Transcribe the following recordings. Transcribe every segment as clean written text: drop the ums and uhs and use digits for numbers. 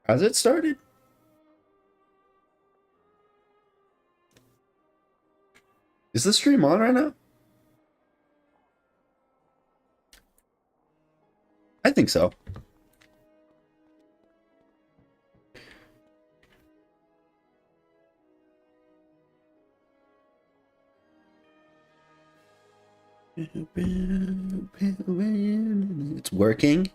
Has it started? Is the stream on right now? I think so. It's working.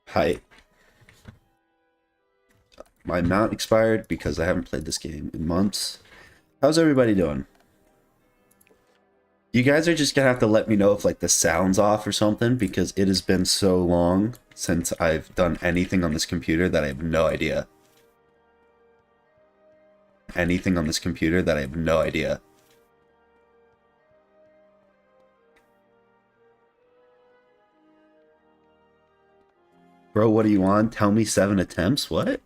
Hi. My mount expired because I haven't played this game in months. How's everybody doing? You guys are just gonna have to let me know if like the sound's off or something, because it has been so long since I've done anything on this computer that I have no idea. Anything on this computer that I have no idea. Bro, what are you on? Tell me 7 attempts? What?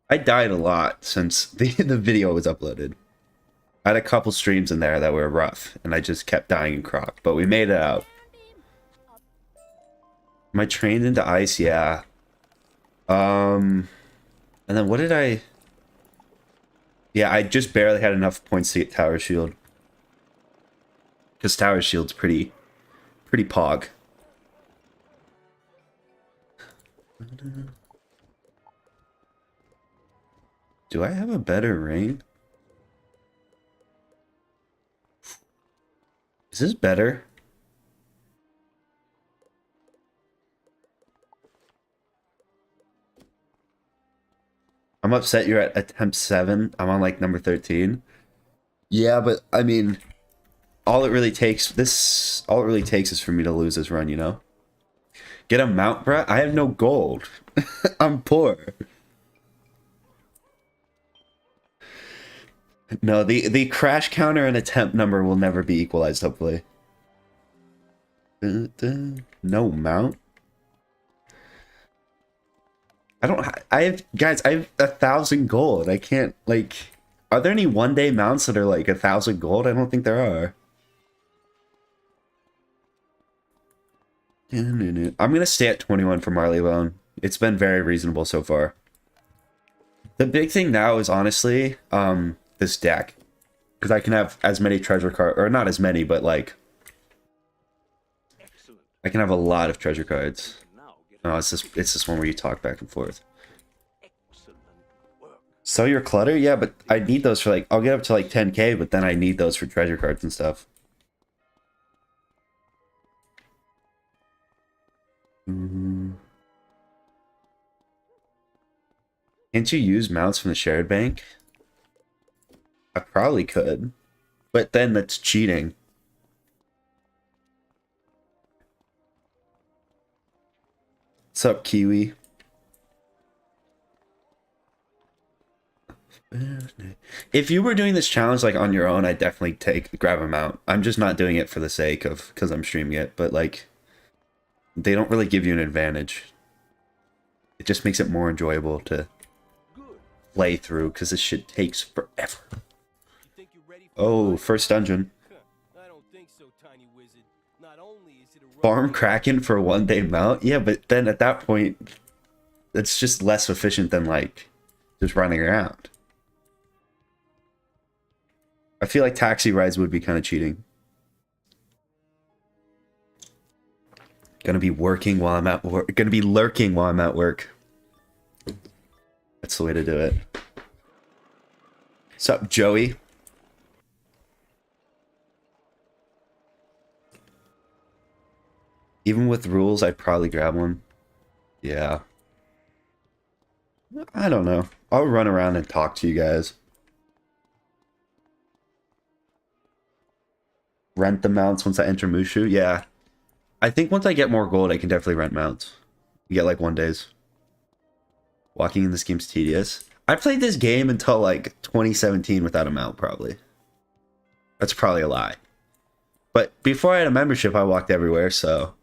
I died a lot since the video was uploaded. I had a couple streams in there that were rough, and I just kept dying in croc, but we made it out. Am I trained into ice? Yeah. And then what did I... Yeah, I just barely had enough points to get Tower Shield. Because Tower Shield's pretty pog. Do I have a better ring? Is this better? I'm upset you're at attempt 7. I'm on like number 13. Yeah, but I mean, all it really takes is for me to lose this run, you know? Get a mount, bruh? I have no gold. I'm poor. No, the crash counter and attempt number will never be equalized, hopefully. No mount. I have 1,000 gold. I can't, like, are there any one-day mounts that are like 1,000 gold? I don't think there are. I'm gonna stay at 21 for Marleybone. It's been very reasonable so far. The big thing now is honestly, this deck. Because I can have as many treasure cards, or not as many, but like, I can have a lot of treasure cards. Oh, it's this one where you talk back and forth. Sell your clutter? Yeah, but I need those for like, I'll get up to like 10k, but then I need those for treasure cards and stuff. Can't you use mounts from the shared bank? I probably could, but then that's cheating. What's up, Kiwi? If you were doing this challenge like on your own, I'd definitely grab a mount. I'm just not doing it for the sake of, because I'm streaming it, but like, they don't really give you an advantage. It just makes it more enjoyable to play through, because this shit takes forever. Oh, first dungeon. Farm Kraken for a one-day mount? Yeah, but then at that point, it's just less efficient than, like, just running around. I feel like taxi rides would be kind of cheating. Gonna be working while I'm at work. Gonna be lurking while I'm at work. That's the way to do it. What's up, Joey? Even with rules, I'd probably grab one. Yeah. I don't know. I'll run around and talk to you guys. Rent the mounts once I enter Mushu? Yeah. I think once I get more gold, I can definitely rent mounts. You get like 1 days. Walking in this game's tedious. I played this game until like 2017 without a mount, probably. That's probably a lie. But before I had a membership, I walked everywhere, so...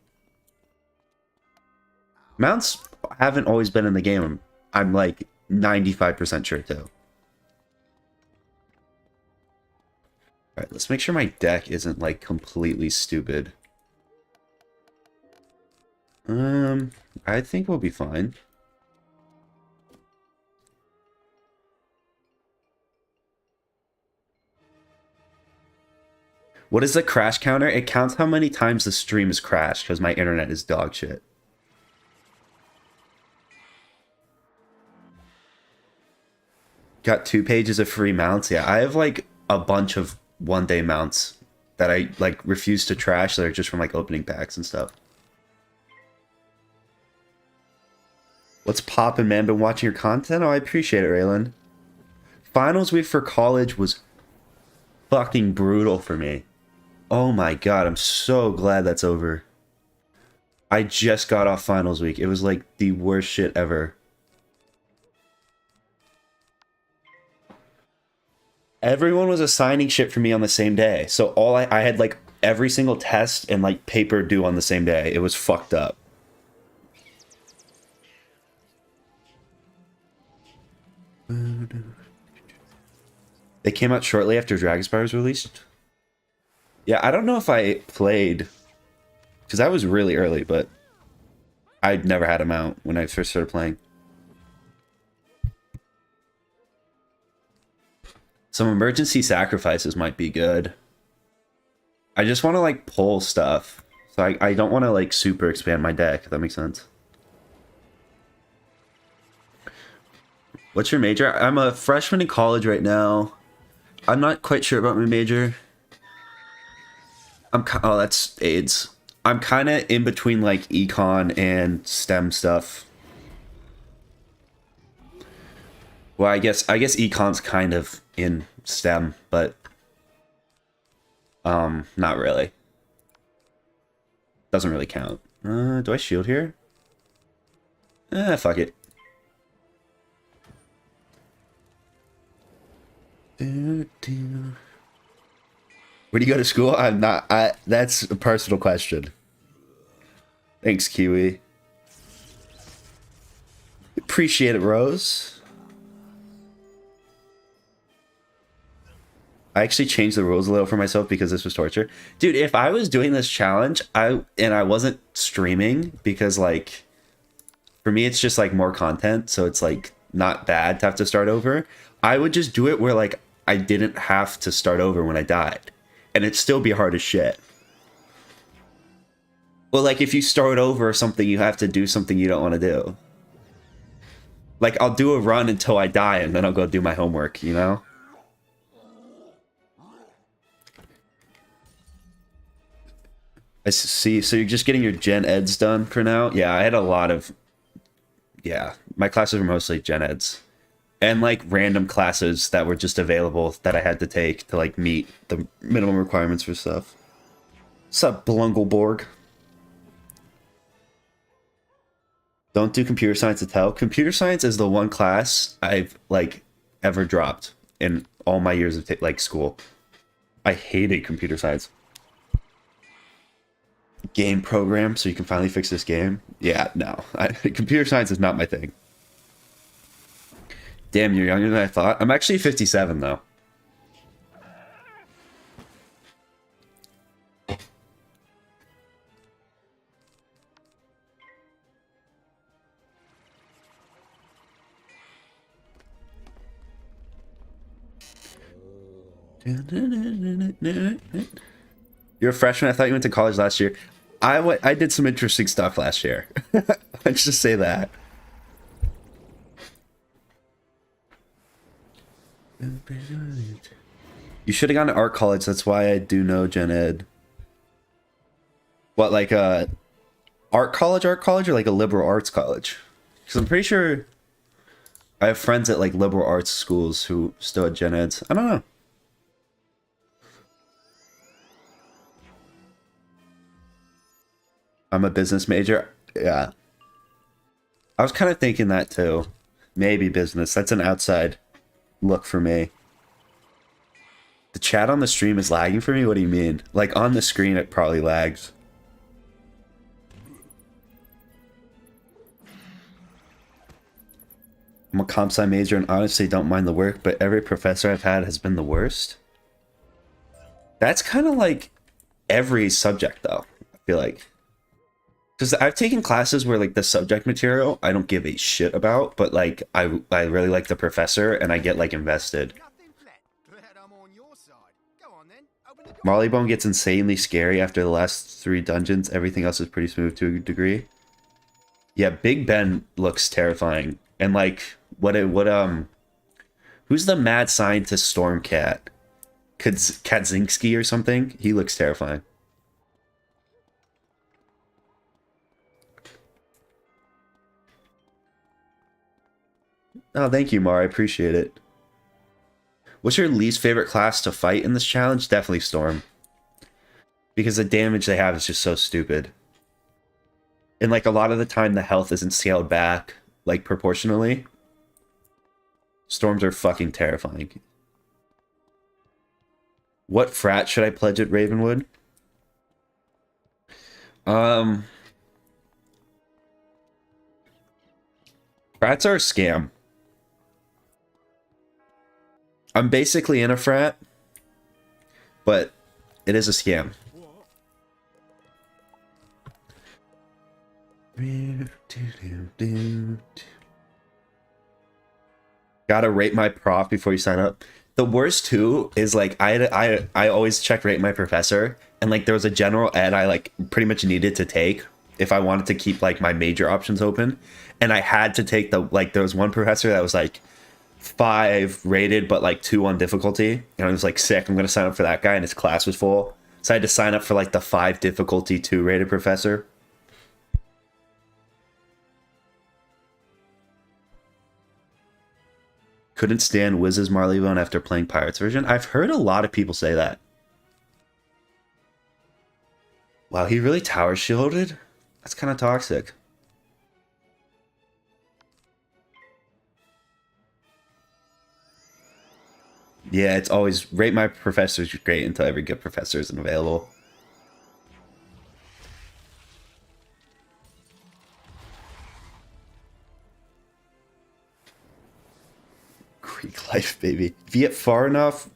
Mounts haven't always been in the game. I'm like 95% sure, too. Alright, let's make sure my deck isn't like completely stupid. I think we'll be fine. What is the crash counter? It counts how many times the stream has crashed, because my internet is dog shit. Got 2 pages of free mounts. Yeah, I have like a bunch of one-day mounts that I like refuse to trash that are just from like opening packs and stuff. What's poppin', man? Been watching your content? Oh, I appreciate it, Raylan. Finals week for college was fucking brutal for me. Oh my god, I'm so glad that's over. I just got off finals week. It was like the worst shit ever. Everyone was assigning shit for me on the same day. So all I had like every single test and like paper due on the same day. It was fucked up. They came out shortly after Dragonspire was released. Yeah, I don't know if I played, because I was really early, but I'd never had a mount when I first started playing. Some emergency sacrifices might be good. I just want to like pull stuff, so I don't want to like super expand my deck, if that makes sense. What's your major? I'm a freshman in college right now. I'm not quite sure about my major. Oh, that's AIDS. I'm kind of in between like econ and STEM stuff. Well, I guess econ's kind of in STEM, but not really. Doesn't really count. Do I shield here? Fuck it. Where do you go to school? I'm not. That's a personal question. Thanks, Kiwi. Appreciate it, Rose. I actually changed the rules a little for myself because this was torture. Dude, if I was doing this challenge, and I wasn't streaming, because like for me it's just like more content, so it's like not bad to have to start over. I would just do it where like I didn't have to start over when I died. And it'd still be hard as shit. Well, like, if you start over or something, you have to do something you don't want to do. Like, I'll do a run until I die, and then I'll go do my homework, you know? I see, so you're just getting your gen eds done for now? Yeah, I had a lot of... Yeah, my classes were mostly gen eds. And, like, random classes that were just available that I had to take to, like, meet the minimum requirements for stuff. What's up, Blungleborg? Don't do computer science to tell. Computer science is the one class I've, like, ever dropped in all my years of, like, school. I hated computer science. Game program, so you can finally fix this game? Yeah, no. Computer science is not my thing. Damn, you're younger than I thought. I'm actually 57, though. You're a freshman? I thought you went to college last year. I did some interesting stuff last year. Let's just say that. You should have gone to art college. That's why I do know gen ed. What, like a art college, or like a liberal arts college? Because I'm pretty sure I have friends at like liberal arts schools who still had gen eds. I don't know. I'm a business major. Yeah. I was kind of thinking that too. Maybe business. That's an outside look for me. The chat on the stream is lagging for me? What do you mean? Like, on the screen, it probably lags. I'm a comp sci major and honestly don't mind the work, but every professor I've had has been the worst. That's kind of like every subject, though, I feel like. Because I've taken classes where, like, the subject material I don't give a shit about, but, like, I really like the professor and I get, like, invested. Marleybone gets insanely scary after the last 3 dungeons. Everything else is pretty smooth to a degree. Yeah, Big Ben looks terrifying. And, like, who's the mad scientist Stormcat? Kaczynski or something? He looks terrifying. Oh, thank you, Mar. I appreciate it. What's your least favorite class to fight in this challenge? Definitely Storm. Because the damage they have is just so stupid. And, like, a lot of the time the health isn't scaled back, like, proportionally. Storms are fucking terrifying. What frat should I pledge at Ravenwood? Frats are a scam. I'm basically in a frat, but it is a scam. Gotta rate my prof before you sign up. The worst too is, like, I always check rate my professor, and, like, there was a general ed I, like, pretty much needed to take if I wanted to keep, like, my major options open, and I had to take the, like, there was one professor that was like 5 rated but like 2 on difficulty, and I was like, sick, I'm gonna sign up for that guy, and his class was full, so I had to sign up for, like, the 5 difficulty 2 rated professor. Couldn't stand Wiz's Marleybone after playing Pirates version. I've heard a lot of people say that. Wow, he really tower shielded? That's kind of toxic. Yeah, it's always rate my professors great until every good professor isn't available. Greek life, baby. If you get far enough.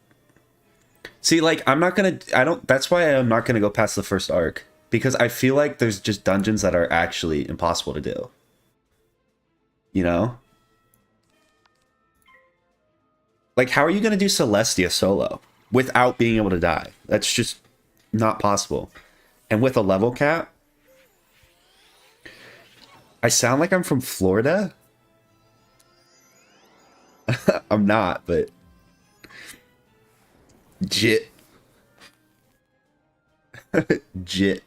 See, like, that's why I'm not gonna go past the first arc. Because I feel like there's just dungeons that are actually impossible to do. You know? Like, how are you gonna do Celestia solo without being able to die? That's just not possible. And with a level cap, I sound like I'm from Florida. I'm not, but Jit. Jit.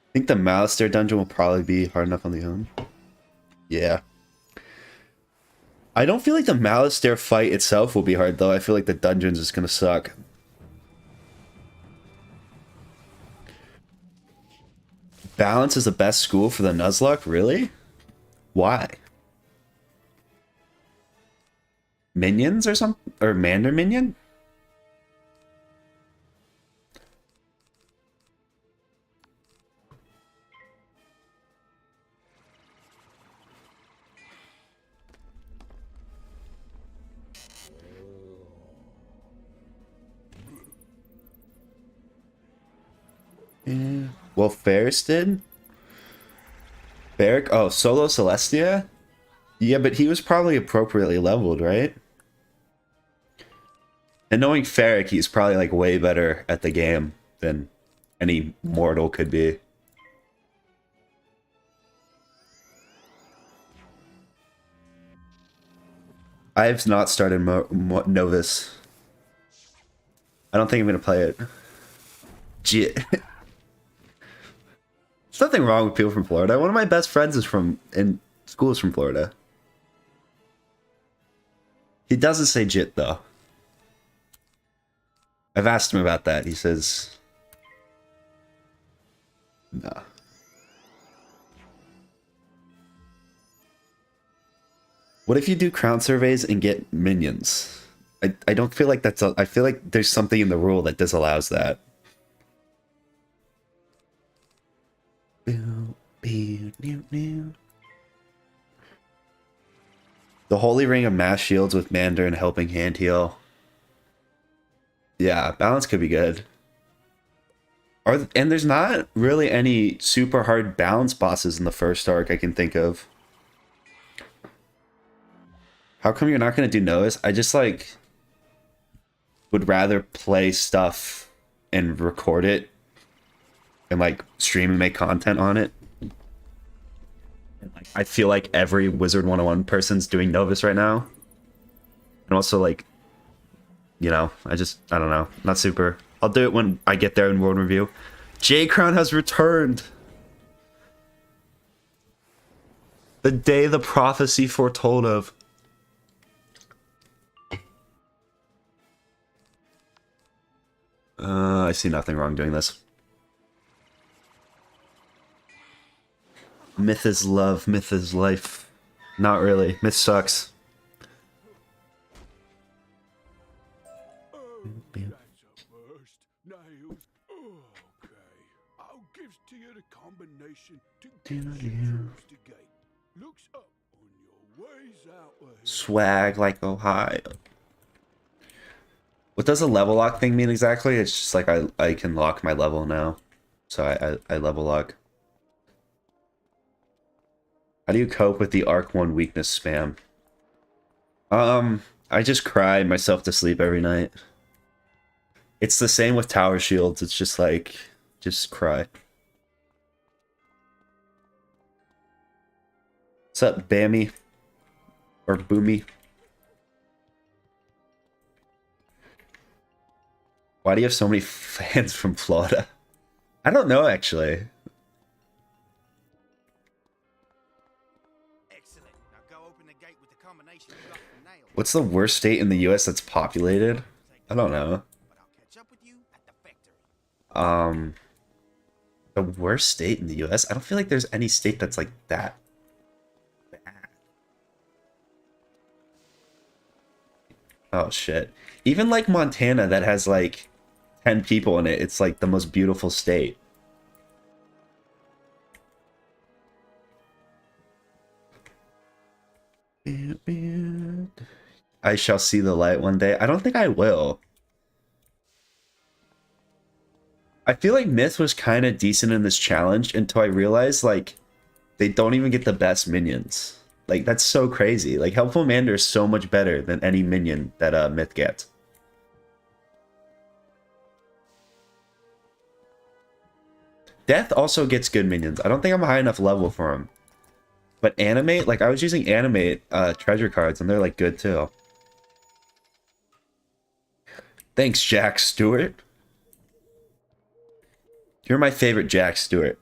I think the Malistaire dungeon will probably be hard enough on the own. Yeah. I don't feel like the Malistaire fight itself will be hard, though. I feel like the dungeon's is gonna suck. Balance is the best school for the Nuzlocke? Really? Why? Minions or something? Or Mander Minion? Yeah. Well, Ferris did. Barrick? Oh, Solo Celestia? Yeah, but he was probably appropriately leveled, right? And knowing Ferric, he's probably, like, way better at the game than any mortal could be. I've not started Novus. I don't think I'm going to play it. Jit. There's nothing wrong with people from Florida. One of my best friends is from, in school is from Florida. He doesn't say Jit, though. I've asked him about that. He says Nah. What if you do crown surveys and get minions? I don't feel like that's I feel like there's something in the rule that disallows that. The Holy Ring of Mass Shields with Mandarin helping hand heal. Yeah, balance could be good. And there's not really any super hard balance bosses in the first arc I can think of. How come you're not going to do Novus? I just, like, would rather play stuff and record it and, like, stream and make content on it. And, like, I feel like every Wizard101 person's doing Novus right now. And also, like, you know, I don't know. Not super. I'll do it when I get there in World Review. J-Crown has returned! The day the prophecy foretold of. I see nothing wrong doing this. Myth is love, myth is life. Not really. Myth sucks. Swag like Ohio. What does a level lock thing mean exactly? It's just like I can lock my level now. So I level lock. How do you cope with the Arc 1 weakness spam? I just cry myself to sleep every night. It's the same with tower shields. It's just like, just cry. What's up, Bammy? Or Boomy? Why do you have so many fans from Florida? I don't know, actually. Excellent. Now go open the gate with the combination you got from Nail. What's the worst state in the US that's populated? I don't know. But I'll catch up with you at the factory. The worst state in the US? I don't feel like there's any state that's like that bad. Oh shit. Even like Montana that has like 10 people in it, it's like the most beautiful state. I shall see the light one day. I don't think I will. I feel like Myth was kind of decent in this challenge until I realized, like, they don't even get the best minions. Like, that's so crazy. Like, Helpful Mander is so much better than any minion that Myth gets. Death also gets good minions. I don't think I'm a high enough level for him. But Animate, like, I was using Animate treasure cards, and they're, like, good, too. Thanks, Jack Stewart. You're my favorite Jack Stewart.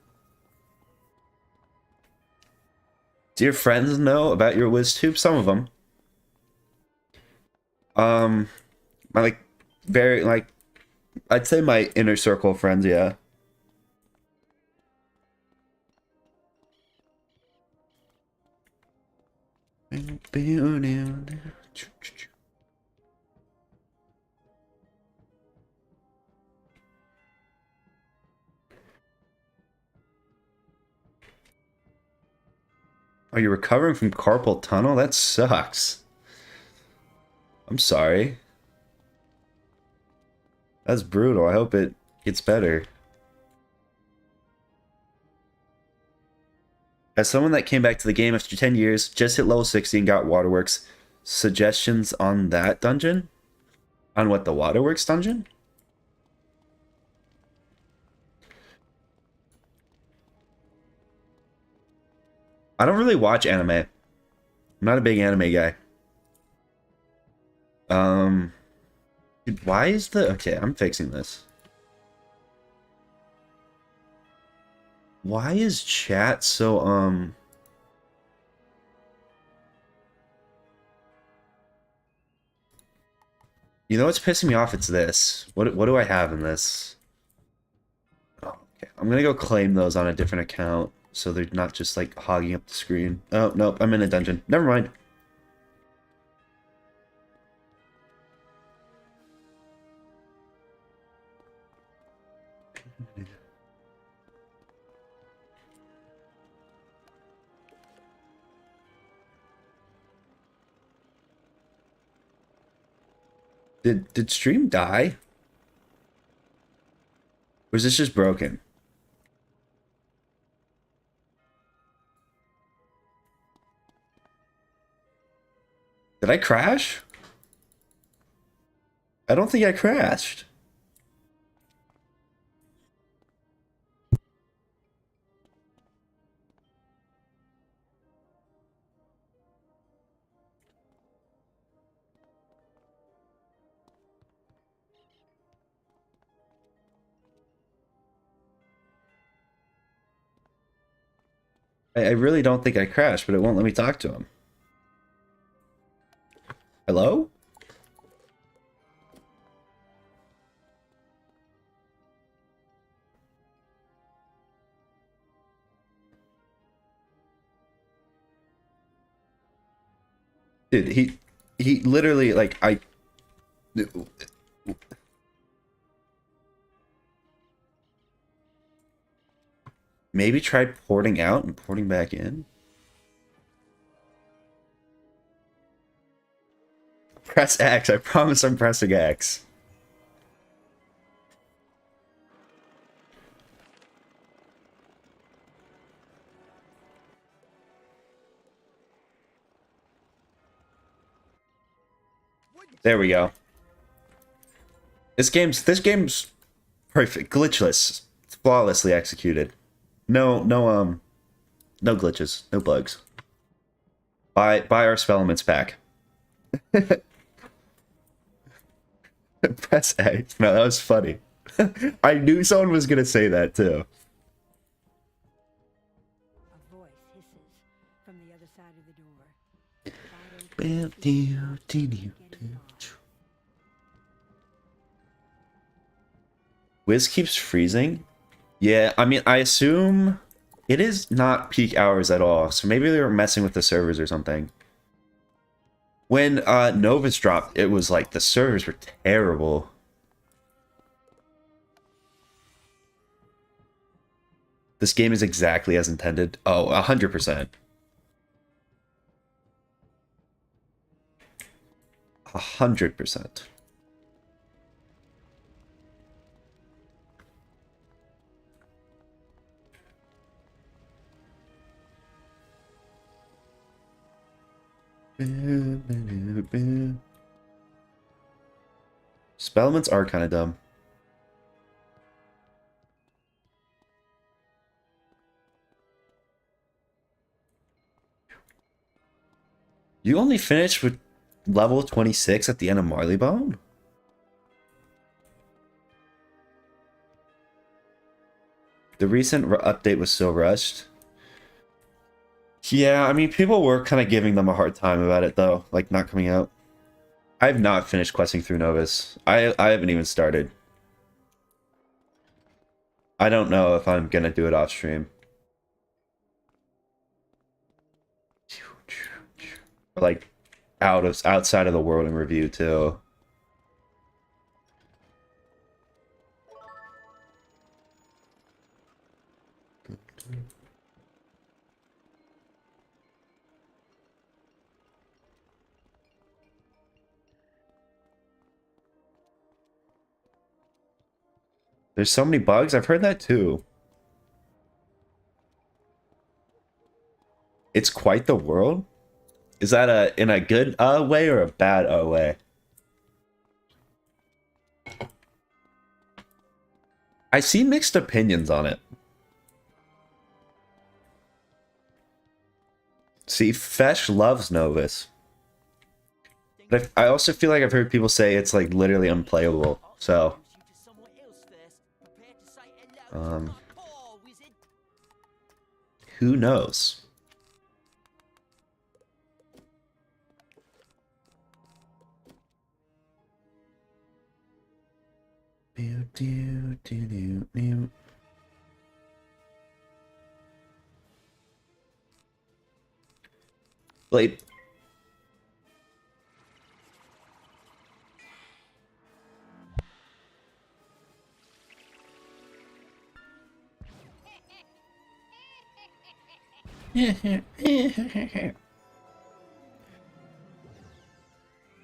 Do your friends know about your WizTube? Some of them. My, like, very, like, I'd say my inner circle of friends, yeah. Are you recovering from carpal tunnel? That sucks. I'm sorry. That's brutal. I hope it gets better. As someone that came back to the game after 10 years, just hit level 60 and got Waterworks, suggestions on that dungeon? On what, the Waterworks dungeon? I don't really watch anime. I'm not a big anime guy. Dude, why is the... Okay, I'm fixing this. Why is chat so, You know what's pissing me off? It's this. What do I have in this? Oh, Okay, I'm gonna go claim those on a different account so they're not just like hogging up the screen. Oh, nope, I'm in a dungeon. Never mind. Did stream die? Or is this just broken? Did I crash? I don't think I crashed. I really don't think I crashed, but it won't let me talk to him. Hello? Dude, he literally like I maybe try porting out and porting back in. Press X. I promise I'm pressing X. There we go. This game's perfect, glitchless, flawlessly executed. No glitches, no bugs. Buy our Spellments pack. Press X. No, that was funny. I knew someone was gonna say that too. A voice hisses from the other side of the door. Wiz keeps freezing. Yeah, I mean, I assume it is not peak hours at all, so maybe they were messing with the servers or something. When Novus dropped, it was like the servers were terrible. This game is exactly as intended. Oh, 100%. 100%. Spellments are kind of dumb. You only finished with level 26 at the end of Marleybone? The recent update was so rushed. Yeah, I mean, people were kind of giving them a hard time about it, though, like not coming out. I have not finished questing through Novus. I haven't even started. I don't know if I'm gonna do it off stream. Like outside of the world in review too. There's so many bugs. I've heard that too. It's quite the world. Is that in a good way or a bad way? I see mixed opinions on it. See, Fesh loves Novus. But I also feel like I've heard people say it's like literally unplayable. So, who knows? Blade.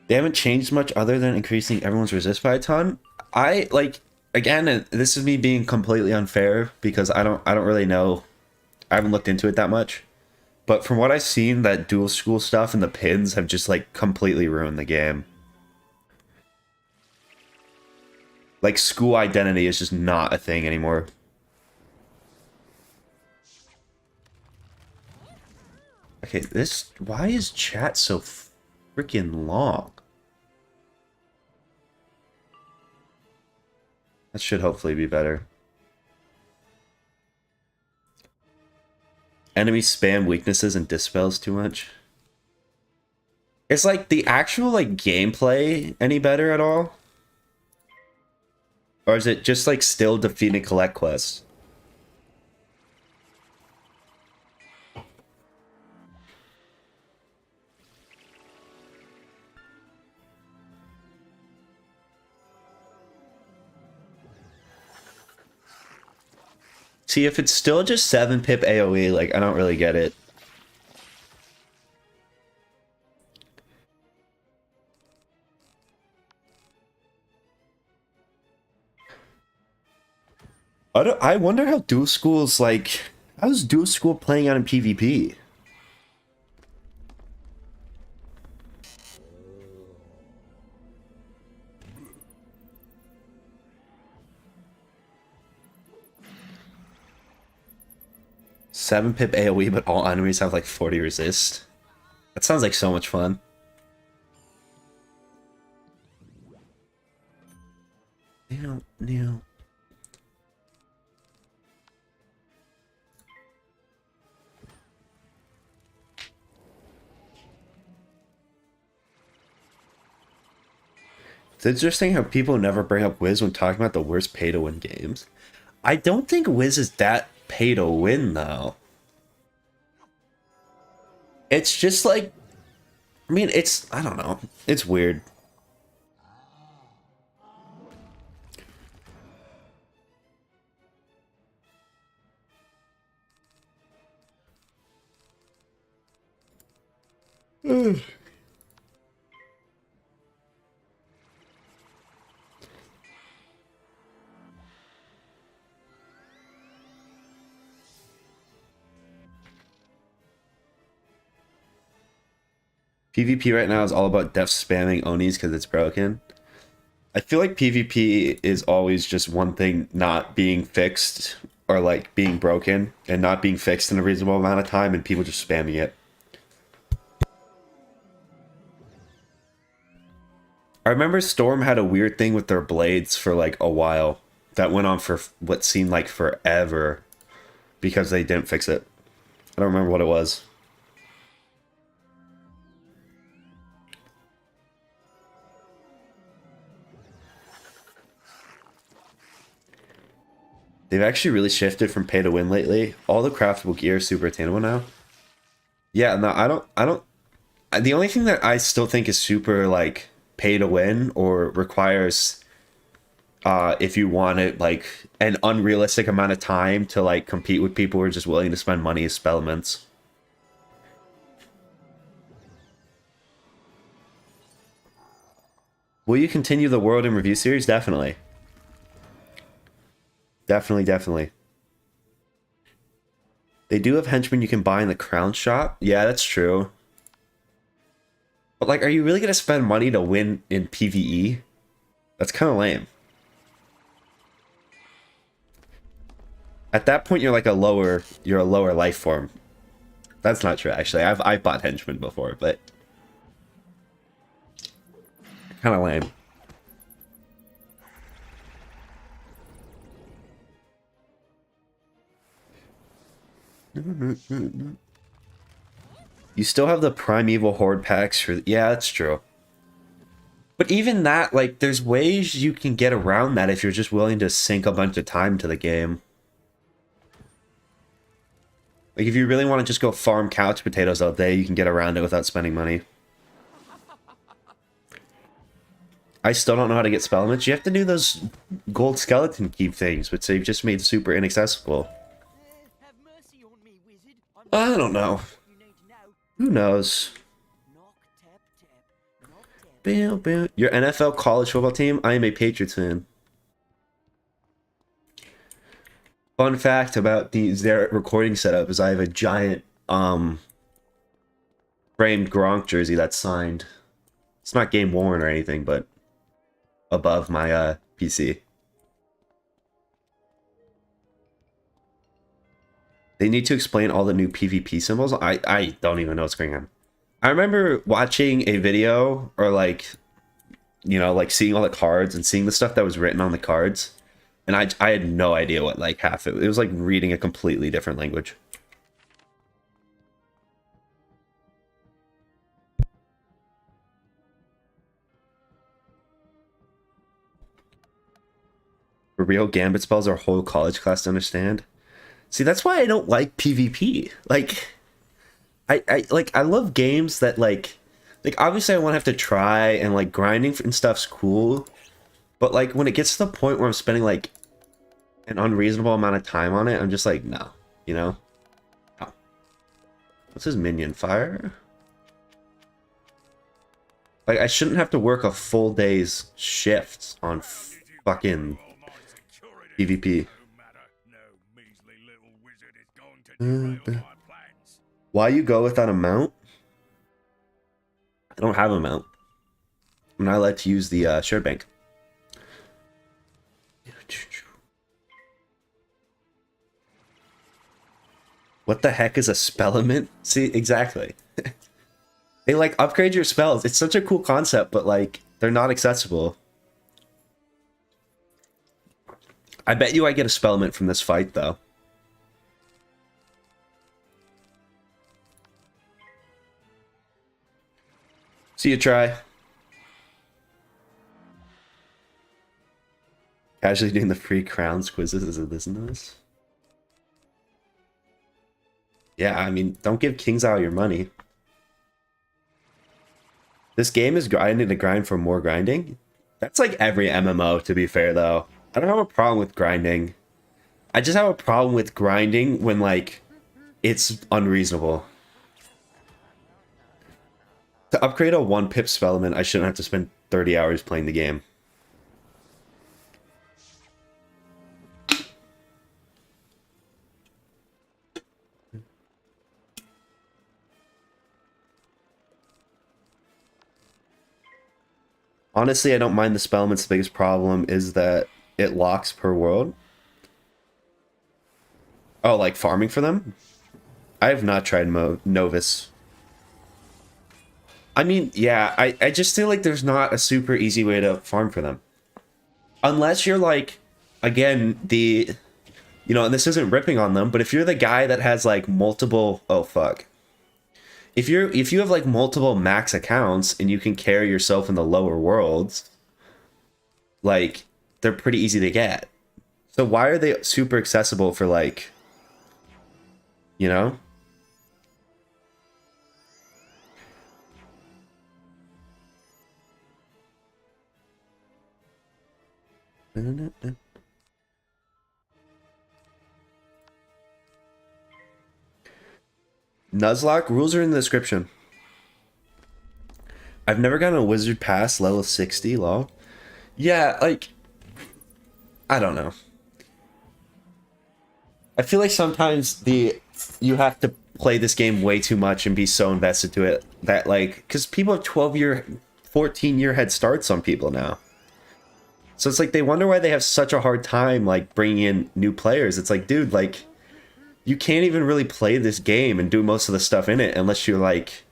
They haven't changed much other than increasing everyone's resist by a ton. I like, again, this is me being completely unfair because I don't really know. I haven't looked into it that much. But from what I've seen, that dual school stuff and the pins have just like completely ruined the game. Like school identity is just not a thing anymore. Okay, this, why is chat so freaking long? That should hopefully be better. Enemies spam weaknesses and dispels too much. Is like the actual like gameplay any better at all? Or is it just like still defeat and collect quests? See, if it's still just 7-pip AoE, like, I don't really get it. I wonder how dual school's like... How's dual school playing out in PvP? Seven pip AoE, but all enemies have like 40 resist. That sounds like so much fun. No. It's interesting how people never bring up Wiz when talking about the worst pay-to-win games. I don't think Wiz is that pay-to-win, though. It's just like... I mean, it's... I don't know. It's weird. PvP right now is all about def spamming Onis because it's broken. I feel like PvP is always just one thing not being fixed or like being broken and not being fixed in a reasonable amount of time and people just spamming it. I remember Storm had a weird thing with their blades for like a while that went on for what seemed like forever because they didn't fix it. I don't remember what it was. They've actually really shifted from pay to win lately. All the craftable gear is super attainable now. Yeah, no, I don't. The only thing that I still think is super like pay to win or requires, if you want it like an unrealistic amount of time to like compete with people who are just willing to spend money, is Spellments. Will you continue the World in Review series? Definitely. Definitely. They do have henchmen you can buy in the crown shop. Yeah, that's true. But like, are you really gonna spend money to win in PvE? That's kind of lame. At that point, you're like a lower life form. That's not true, actually. I've bought henchmen before, but kind of lame. You still have the Primeval Horde packs for... Yeah, that's true. But even that, like, there's ways you can get around that if you're just willing to sink a bunch of time to the game. Like, if you really want to just go farm couch potatoes all day, you can get around it without spending money. I still don't know how to get Spellments. You have to do those gold skeleton keep things, which they've just made super inaccessible. Have mercy on me, wizard. I don't know. You need to know. Who knows? Knock, tap, tap. Knock, tap. Bam, bam. Your NFL college football team? I am a Patriots fan. Fun fact about their recording setup is I have a giant framed Gronk jersey that's signed. It's not game worn or anything, but above my PC. They need to explain all the new PvP symbols. I don't even know what's going on. I remember watching a video or like, you know, like seeing all the cards and seeing the stuff that was written on the cards. And I had no idea what like half it was like reading a completely different language. For real, Gambit spells are whole college class to understand. See, that's why I don't like PvP. Like, I love games that like obviously I want to have to try and like grinding and stuff's cool, but like when it gets to the point where I'm spending like an unreasonable amount of time on it, I'm just like, no, you know? No. What's his minion? Fire? Like, I shouldn't have to work a full day's shift on fucking PvP. Why you go without a mount? I don't have a mount. I'm not allowed to use the shared bank. What the heck is a Spellment? See, exactly. They like upgrade your spells. It's such a cool concept, but like they're not accessible. I bet you I get a Spellment from this fight though. See you try. Casually doing the free crowns quizzes as a listen to this. Yeah, I mean, don't give Kings out your money. This game is I need to grind for more grinding. That's like every MMO, to be fair, though. I don't have a problem with grinding. I just have a problem with grinding when, like, it's unreasonable. To upgrade a 1-pip Spellment, I shouldn't have to spend 30 hours playing the game. Honestly, I don't mind the Spellments. The biggest problem is that it locks per world. Oh, like farming for them? I have not tried Novus. I mean, yeah, I just feel like there's not a super easy way to farm for them. Unless you're like, again, you know, and this isn't ripping on them, but if you're the guy that has like multiple, oh fuck. If you have like multiple max accounts and you can carry yourself in the lower worlds, like they're pretty easy to get. So why are they super accessible for like, you know? Nuzlocke rules are in the description. I've never gotten a wizard pass level 60 lol. Yeah, like I don't know. I feel like sometimes you have to play this game way too much and be so invested to it that like cuz people have 12-year 14-year head starts on people now. So it's like they wonder why they have such a hard time like bringing in new players. It's like, dude, like you can't even really play this game and do most of the stuff in it unless you're like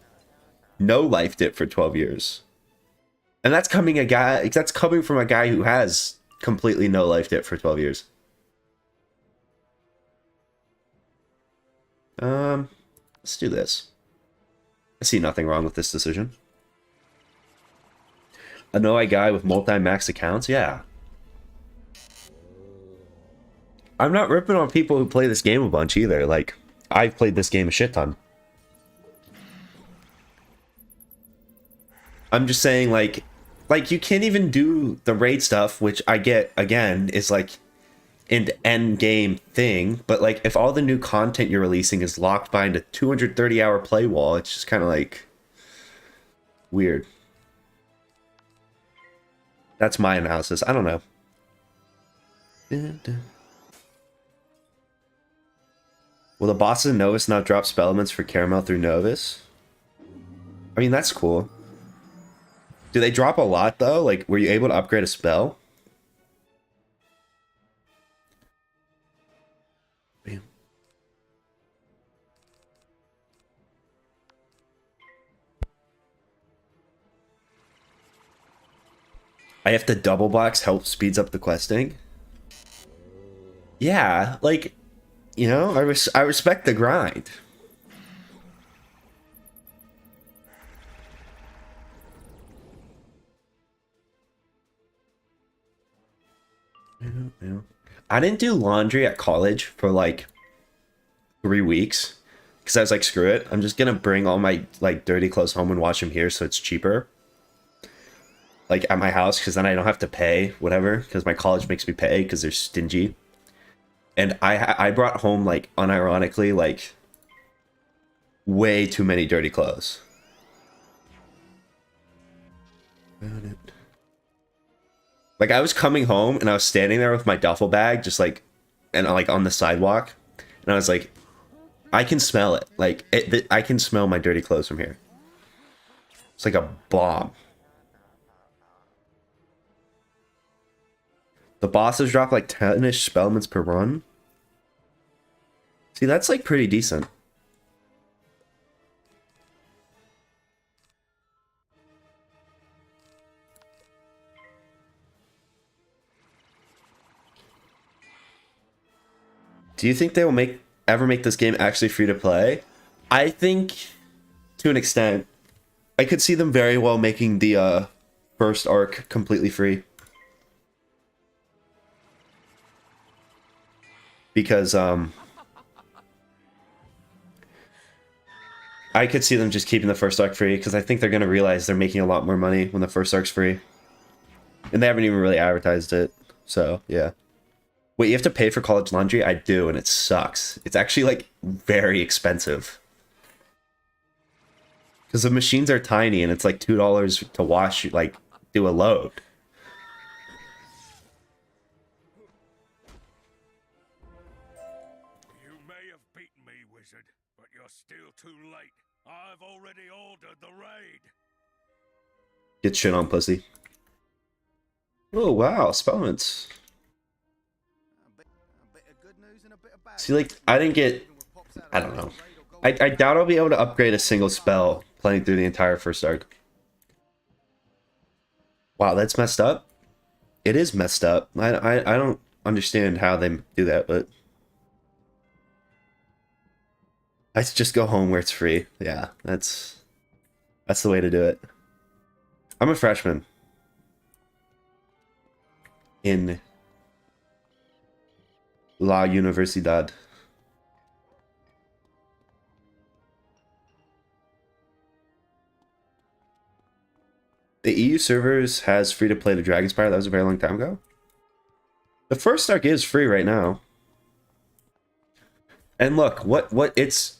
no-lifed it for 12 years. And that's coming from a guy who has completely no-lifed it for 12 years. Let's do this. I see nothing wrong with this decision. A no-I guy with multi-max accounts? Yeah. I'm not ripping on people who play this game a bunch either. Like, I've played this game a shit ton. I'm just saying, like you can't even do the raid stuff, which I get, again, is like an end game thing, but like if all the new content you're releasing is locked behind a 230-hour play wall, it's just kind of like weird. That's my analysis. I don't know. Will the bosses in Novus not drop Spellments for Caramel through Novus? I mean, that's cool. Do they drop a lot, though? Like, were you able to upgrade a spell? Bam. I have to double box, help speeds up the questing. Yeah, like, you know, I respect the grind. I didn't do laundry at college for like 3 weeks because I was like, screw it, I'm just gonna bring all my like dirty clothes home and wash them here, so it's cheaper, like at my house, because then I don't have to pay whatever, because my college makes me pay because they're stingy. And I brought home, like, unironically, like way too many dirty clothes. Like, I was coming home and I was standing there with my duffel bag, just like, and like on the sidewalk, and I was like, I can smell it. Like, I can smell my dirty clothes from here. It's like a bomb. The bosses drop like 10-ish Spellments per run. See, that's like pretty decent. Do you think they will ever make this game actually free to play? I think, to an extent, I could see them very well making the first arc completely free. Because I could see them just keeping the first arc free, because I think they're going to realize they're making a lot more money when the first arc's free. And they haven't even really advertised it, so yeah. Wait, you have to pay for college laundry? I do, and it sucks. It's actually, like, very expensive. Because the machines are tiny, and it's like $2 to wash, like, do a load. You may have beaten me, wizard, but you're still too late. I've already ordered the raid. Get shit on, pussy. Oh, wow, Spellments. See, like, I didn't get... I don't know. I doubt I'll be able to upgrade a single spell playing through the entire first arc. Wow, that's messed up. It is messed up. I don't understand how they do that, but... I just go home where it's free. Yeah, that's the way to do it. I'm a freshman. In La Universidad. The EU servers has free to play the Dragonspire. That was a very long time ago. The first arc is free right now. And look, what's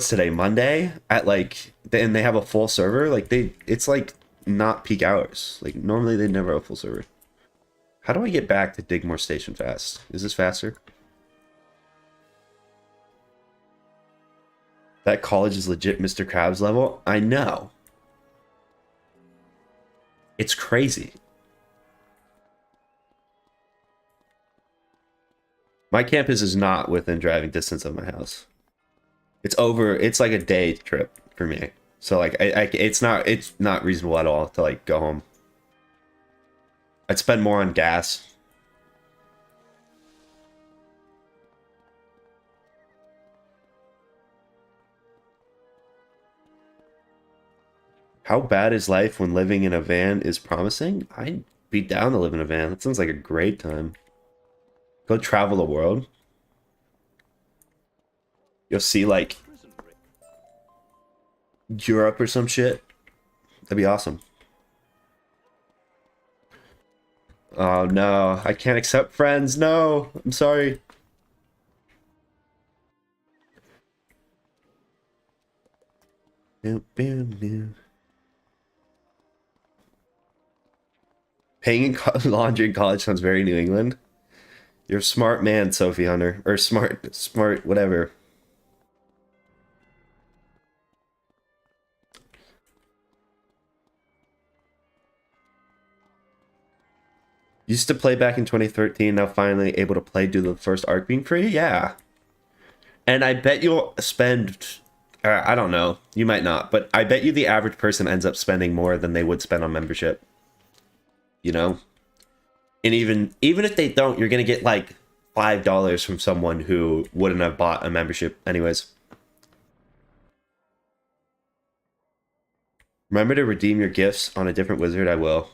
today? Monday at like, and they have a full server. Like it's like not peak hours. Like normally they never have a full server. How do I get back to Digmore Station fast? Is this faster? That college is legit Mr. Krabs level? I know. It's crazy. My campus is not within driving distance of my house. It's like a day trip for me. So like it's not reasonable at all to like go home. I'd spend more on gas. How bad is life when living in a van is promising? I'd be down to live in a van. That sounds like a great time. Go travel the world. You'll see like Europe or some shit. That'd be awesome. Oh no, I can't accept friends. No, I'm sorry. Paying in laundry in college sounds very New England. You're a smart man, Sophie Hunter. Or smart, whatever. Used to play back in 2013, now finally able to play due to the first arc being free? Yeah. And I bet you'll spend... I don't know. You might not. But I bet you the average person ends up spending more than they would spend on membership. You know? And even if they don't, you're going to get like $5 from someone who wouldn't have bought a membership anyways. Remember to redeem your gifts on a different wizard? I will.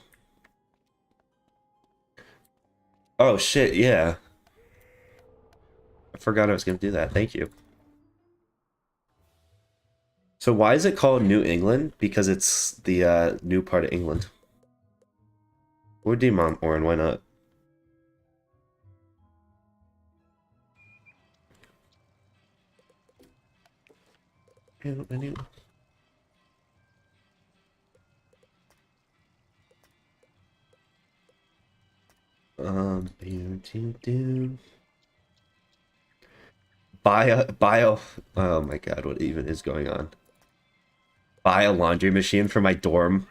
Oh shit, yeah. I forgot I was going to do that. Thank you. So why is it called New England? Because it's the new part of England. We'll redeem on Orin, why not? Bio. Oh my god, what even is going on? Buy a laundry machine for my dorm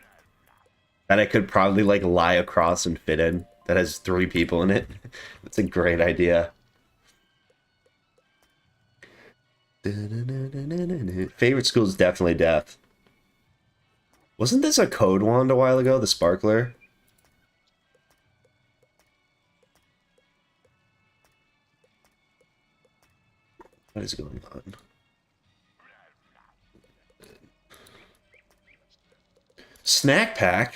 that I could probably like lie across and fit in. That has 3 people in it. That's a great idea. Favorite school is definitely death. Wasn't this a code wand a while ago? The sparkler. What is going on? Snack pack?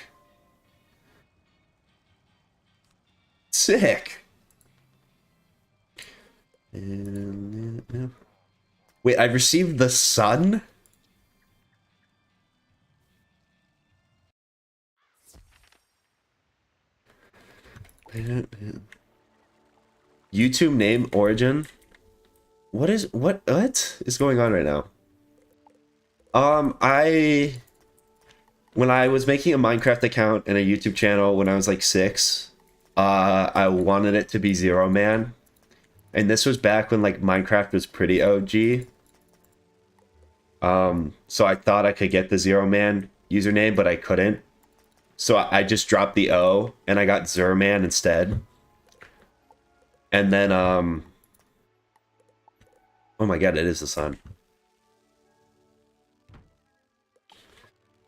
Sick. Wait, I've received the sun? YouTube name origin? What is going on right now? When I was making a Minecraft account and a YouTube channel when I was like 6, I wanted it to be Zero Man. And this was back when like Minecraft was pretty OG. So I thought I could get the Zero Man username, but I couldn't. So I just dropped the O and I got Zerman instead. And then oh my god, it is the sun.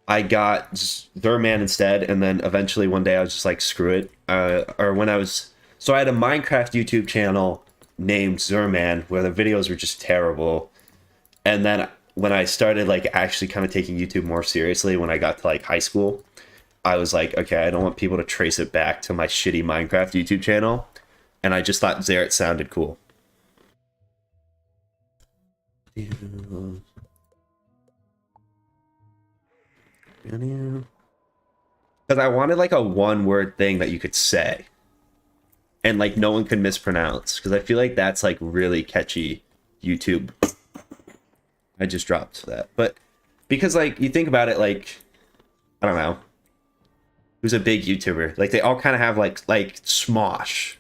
I got Zerman instead, and then eventually one day I was just like, screw it. So I had a Minecraft YouTube channel named Zerman where the videos were just terrible. And then when I started like actually kind of taking YouTube more seriously when I got to like high school, I was like, okay, I don't want people to trace it back to my shitty Minecraft YouTube channel. And I just thought Zeret sounded cool. Because I wanted like a one-word thing that you could say. And like no one could mispronounce. Because I feel like that's like really catchy YouTube. I just dropped that. But because like you think about it, like, I don't know. Who's a big YouTuber? Like they all kind of have like Smosh.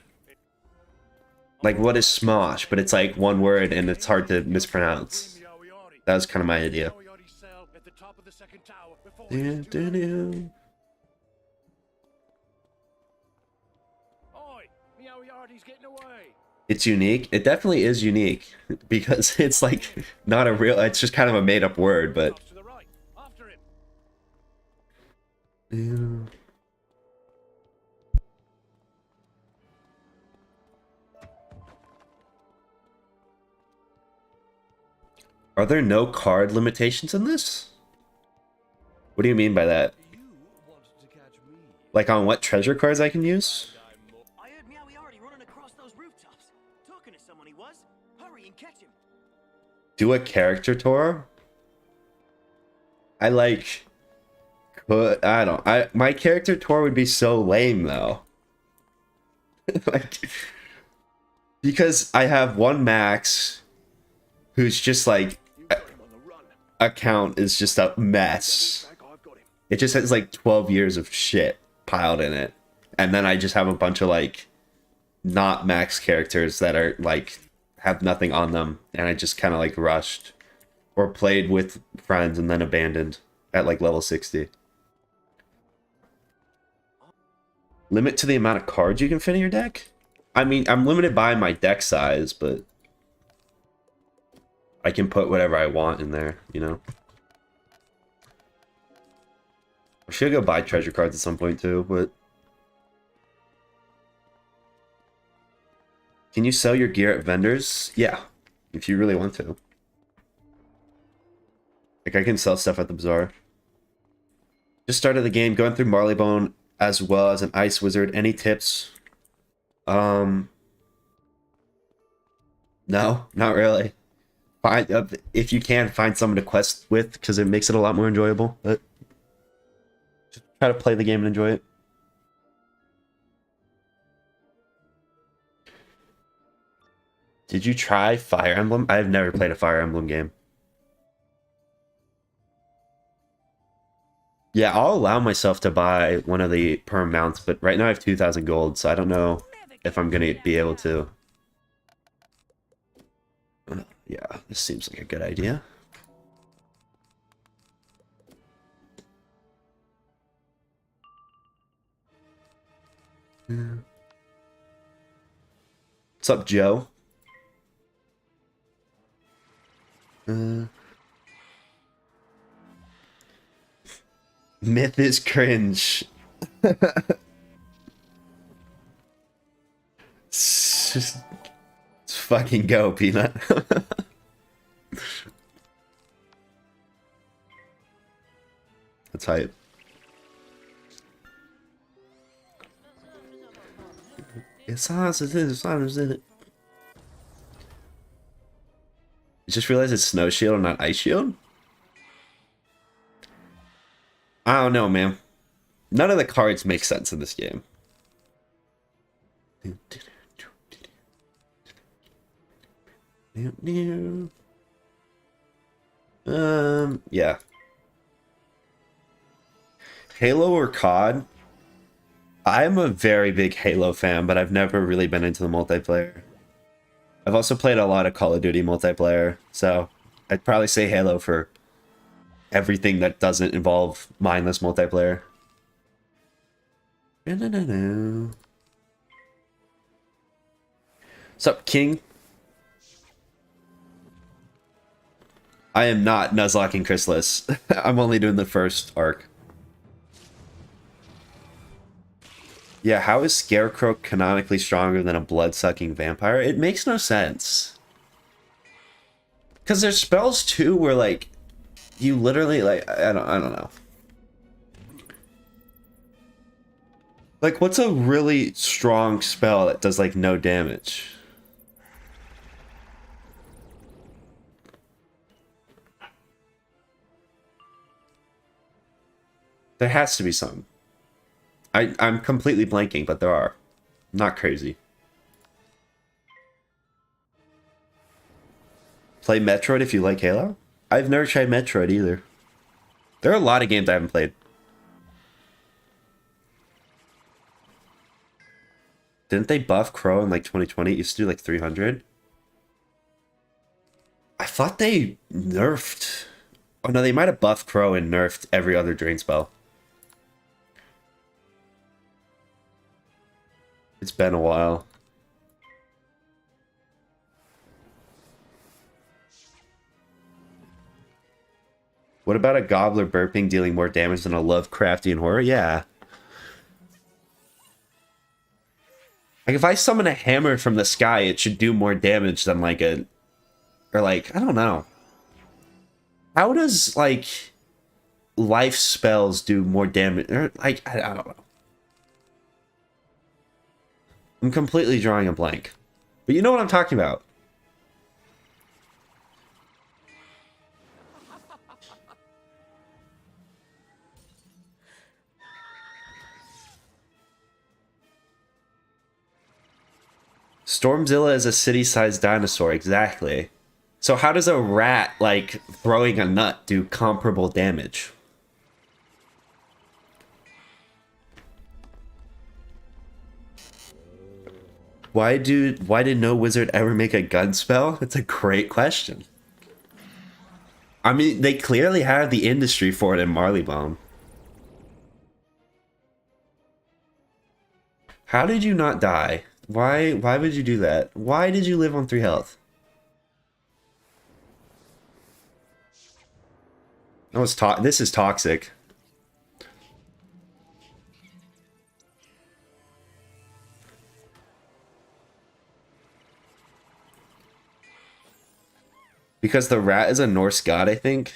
Like what is Smosh? But it's like one word and it's hard to mispronounce. That was kind of my idea. It's unique. It definitely is unique because it's like not a real, it's just kind of a made up word, but yeah. Are there no card limitations in this? What do you mean by that? Like on what treasure cards I can use? I heard Meowie already running across those rooftops. Talking to someone he was. Hurry and catch him. Do a character tour? I like could I don't my character tour would be so lame though. Like because I have one Max who's just like account is just a mess. It just has like 12 years of shit piled in it. And then I just have a bunch of like not Max characters that are like have nothing on them, and I just kind of like rushed or played with friends and then abandoned at like level 60. Limit to the amount of cards you can fit in your deck? I mean, I'm limited by my deck size, but I can put whatever I want in there, you know? I should go buy treasure cards at some point too, but... Can you sell your gear at vendors? Yeah, if you really want to. Like, I can sell stuff at the Bazaar. Just started the game, going through Marleybone as well as an Ice Wizard. Any tips? No, not really. Find if you can, find someone to quest with, because it makes it a lot more enjoyable. But just try to play the game and enjoy it. Did you try Fire Emblem? I've never played a Fire Emblem game. Yeah, I'll allow myself to buy one of the perm mounts, but right now I have 2,000 gold, so I don't know if I'm going to be able to. Yeah, this seems like a good idea. Yeah. What's up, Joe? Myth is cringe. Let's fucking go, Peanut. That's hype. It's awesome. It's awesome. You just realized it's Snow Shield and not Ice Shield? I don't know, man. None of the cards make sense in this game. Yeah. Halo or COD? I'm a very big Halo fan, but I've never really been into the multiplayer. I've also played a lot of Call of Duty multiplayer, so I'd probably say Halo for everything that doesn't involve mindless multiplayer. What's up, King? I am not Nuzlocking Chrysalis. I'm only doing the first arc. Yeah, how is Scarecrow canonically stronger than a blood-sucking vampire? It makes no sense. Because there's spells too where like you literally like I don't know. Like, what's a really strong spell that does like no damage? There has to be some. I'm completely blanking, but there are. Not crazy. Play Metroid if you like Halo? I've never tried Metroid either. There are a lot of games I haven't played. Didn't they buff Crow in like 2020? It used to do like 300. I thought they nerfed. Oh no, they might have buffed Crow and nerfed every other drain spell. It's been a while. What about a gobbler burping dealing more damage than a Lovecraftian horror? Yeah. Like, if I summon a hammer from the sky, it should do more damage than like a... Or like, I don't know. How does, like, life spells do more damage? Or, like, I don't know. I'm completely drawing a blank. But you know what I'm talking about. Stormzilla is a city-sized dinosaur, exactly. So how does a rat, like, throwing a nut do comparable damage? Why did no wizard ever make a gun spell? It's a great question. I mean, they clearly have the industry for it in Marleybone. How did you not die? Why would you do that? Why did you live on 3 health? Oh, this is toxic. Because the rat is a Norse god, I think.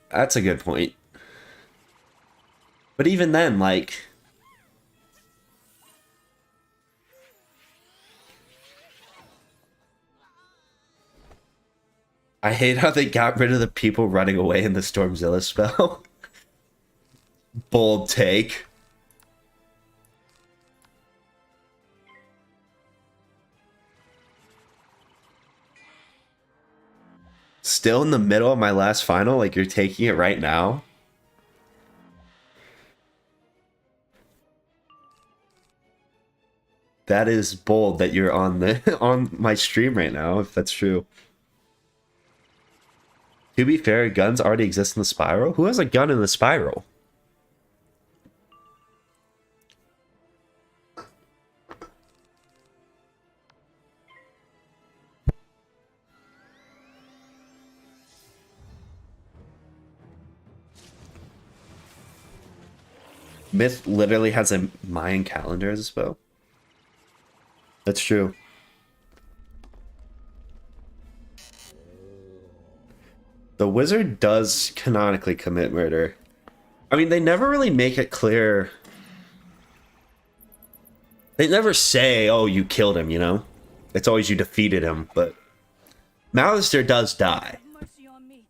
That's a good point. But even then, like... I hate how they got rid of the people running away in the Stormzilla spell. Bold take. Still in the middle of my last final? Like, you're taking it right now? That is bold that you're on the on my stream right now, if that's true. To be fair, guns already exist in the spiral. Who has a gun in the spiral? Myth literally has a Mayan calendar as a spell. That's true. The wizard does canonically commit murder. I mean, they never really make it clear. They never say, oh, you killed him, you know? It's always you defeated him, but Malister does die. Mercy on me.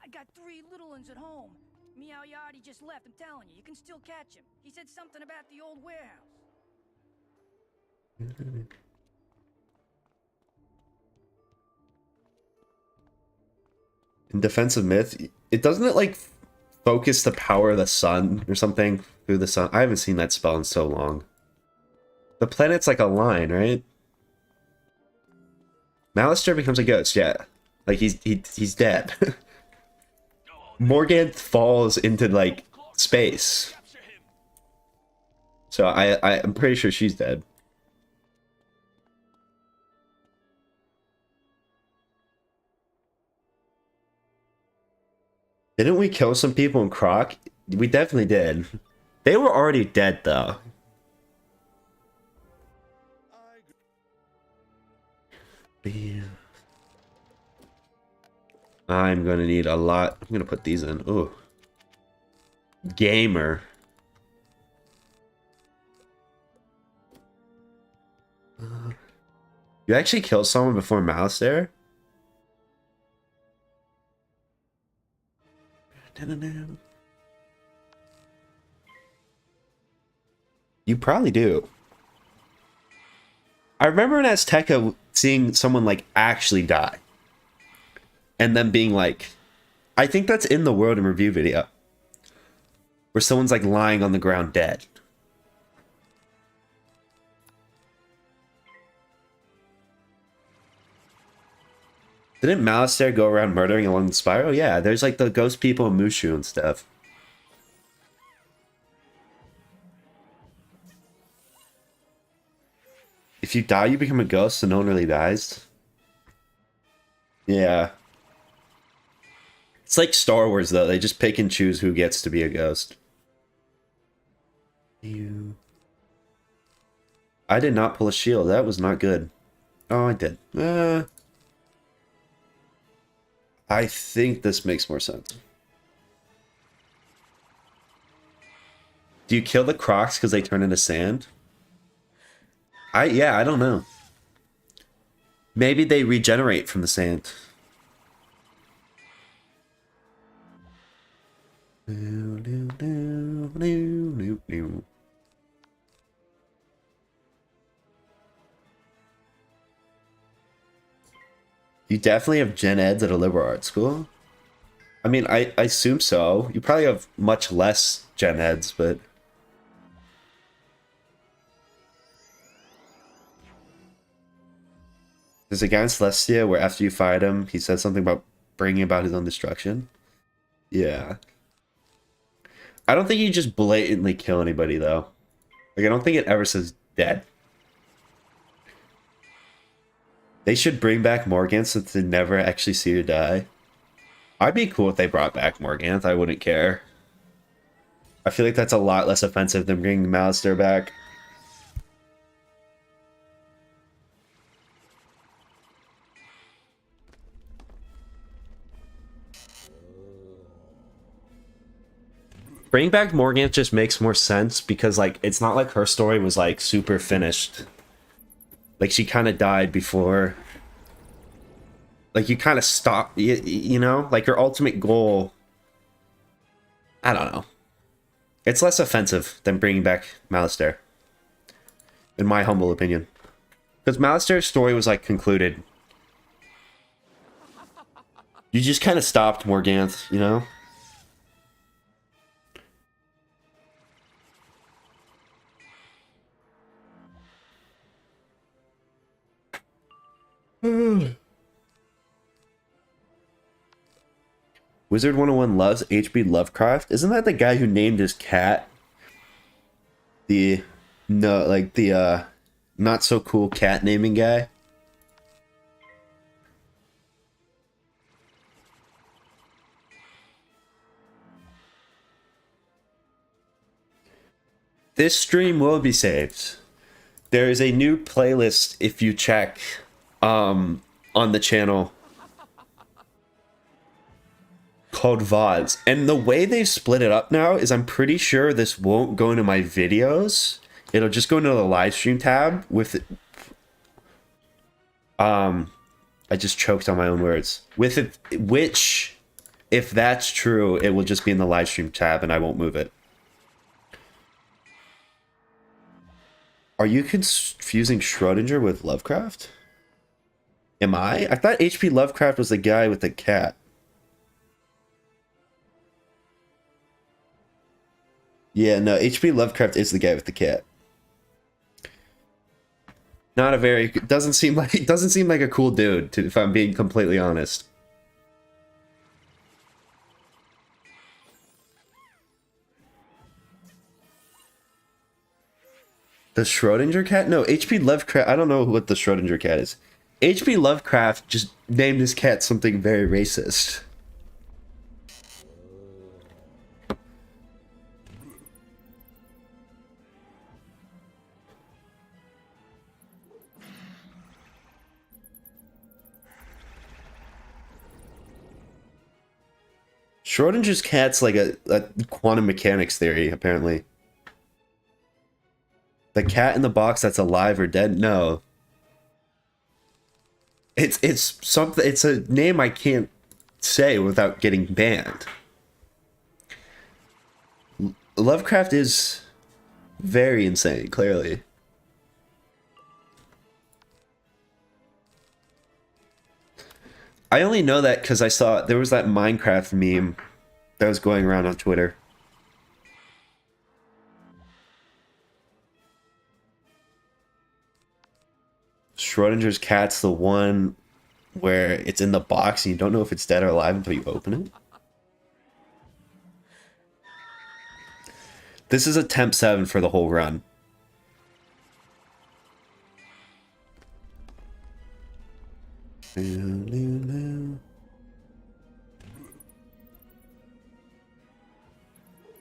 I got 3 little ones at home. Meow Yardy just left, I'm telling you. You can still catch him. He said something about the old warehouse. In defense of myth, it doesn't it like focus the power of the sun or something through the sun? I haven't seen that spell in so long. The planet's like a line, right? Malister becomes a ghost, yeah. Like he's dead. Morganth falls into like space. So I'm pretty sure she's dead. Didn't we kill some people in Croc? We definitely did. They were already dead though. I'm gonna need a lot. I'm gonna put these in. Ooh. Gamer. You actually killed someone before Malister? You probably do. I remember in Azteca seeing someone like actually die. And then being like, I think that's in the World in Review video. Where someone's like lying on the ground dead. Didn't Malister go around murdering along the spiral? Yeah, there's like the ghost people in Mushu and stuff. If you die, you become a ghost, so no one really dies. Yeah. It's like Star Wars, though. They just pick and choose who gets to be a ghost. I did not pull a shield. That was not good. Oh, I did. I think this makes more sense. Do you kill the Crocs because they turn into sand? Yeah, I don't know. Maybe they regenerate from the sand. You definitely have gen eds at a liberal arts school? I mean, I assume so. You probably have much less gen eds, but... There's a guy in Celestia where after you fight him, he says something about bringing about his own destruction. Yeah. I don't think you just blatantly kill anybody, though. Like, I don't think it ever says dead. They should bring back Morganth so they never actually see her die. I'd be cool if they brought back Morganth. I wouldn't care. I feel like that's a lot less offensive than bringing Malister back. Bringing back Morganth just makes more sense because, like, it's not like her story was, like, super finished. Like, she kind of died before... Like, you kind of stop, you know? Like, her ultimate goal... I don't know. It's less offensive than bringing back Malister. In my humble opinion. Because Malister's story was, like, concluded. You just kind of stopped Morganth, you know? Wizard101 loves H.P. Lovecraft. Isn't that the guy who named his cat? The... No, like the, not so cool cat naming guy? This stream will be saved. There is a new playlist if you check on the channel called VODs. And the way they've split it up now is I'm pretty sure this won't go into my videos. It'll just go into the live stream tab with I just choked on my own words. With it, which, if that's true, it will just be in the live stream tab and I won't move it. Are you confusing Schrodinger with Lovecraft? Am I? I thought H.P. Lovecraft was the guy with the cat. Yeah, no, H.P. Lovecraft is the guy with the cat. Not a very... Doesn't seem like a cool dude, if I'm being completely honest. The Schrodinger cat? No, H.P. Lovecraft... I don't know what the Schrodinger cat is. H.P. Lovecraft just named his cat something very racist. Schrodinger's cat's like a quantum mechanics theory, apparently. The cat in the box that's alive or dead? No. It's something. It's a name I can't say without getting banned. Lovecraft is very insane, clearly. I only know that because I saw there was that Minecraft meme that was going around on Twitter. Schrodinger's cat's the one where it's in the box and you don't know if it's dead or alive until you open it. This is a temp 7 for the whole run.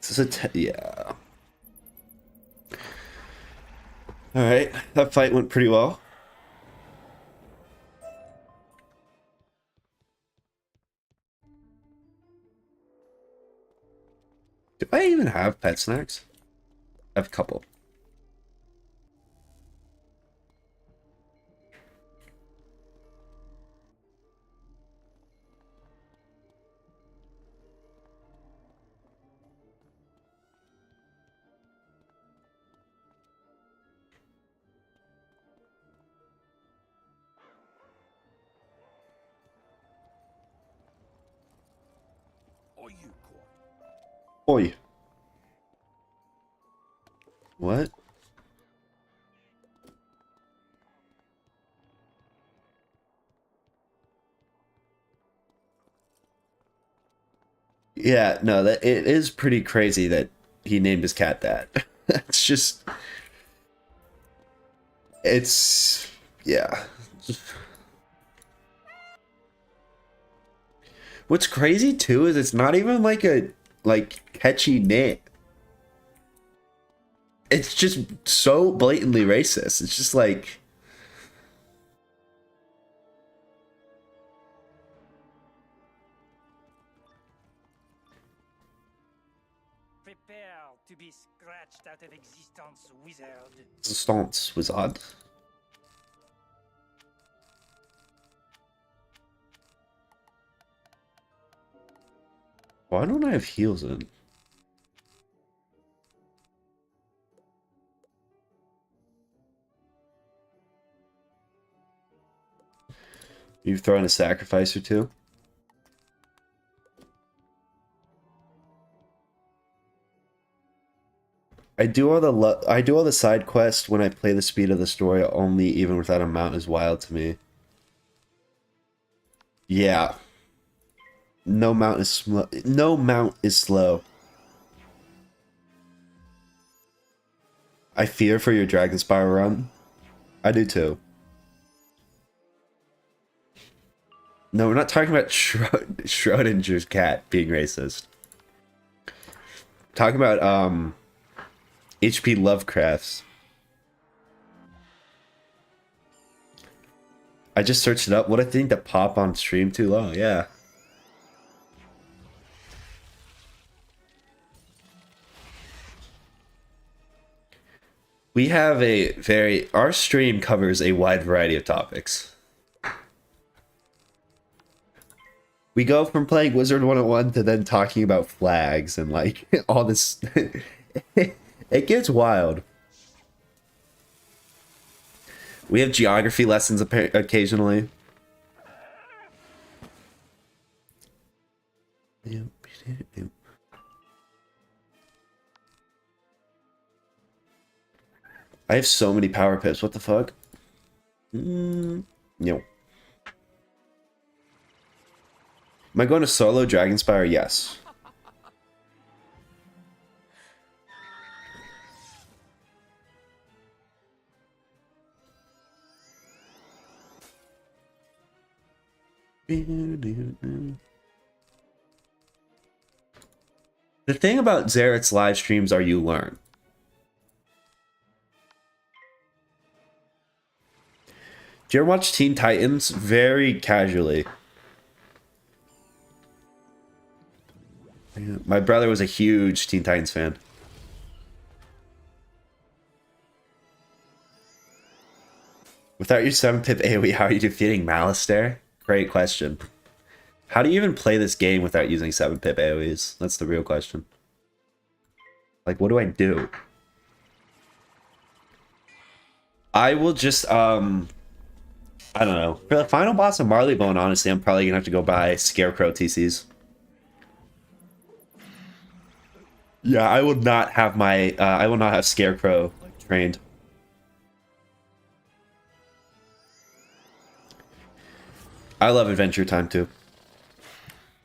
This is a yeah. Alright, that fight went pretty well. Do I even have pet snacks? I have a couple. What are you called? Oi. What? Yeah, no, that it is pretty crazy that he named his cat that. It's just, it's, yeah. What's crazy too is it's not even like a catchy name. It's just so blatantly racist. It's just like, Prepare to be scratched out of existence, wizard. stance was odd. Why don't I have heals in? You've thrown a sacrifice or two? I do all the side quests when I play the speed of the story only, even without a mount is wild to me. Yeah. No mount is slow. I fear for your Dragonspire run. I do too. No, we're not talking about Schrodinger's cat being racist. Talking about H.P. Lovecraft's. I just searched it up. What I think to pop on stream too low, yeah. We have our stream covers a wide variety of topics. We go from playing Wizard101 to then talking about flags and like all this. It gets wild. We have geography lessons occasionally. I have so many power pips. What the fuck? No. Am I going to solo Dragonspire? Yes. The thing about Zeret's live streams are you learn. Do you ever watch Teen Titans? Very casually. My brother was a huge Teen Titans fan. Without your 7-pip AoE, how are you defeating Malistaire? Great question. How do you even play this game without using 7-pip AoEs? That's the real question. Like, what do I do? I will just, I don't know. For the final boss of Marleybone, honestly, I'm probably gonna have to go buy Scarecrow TCs. Yeah, I will not have my, I will not have Scarecrow trained. I love Adventure Time too.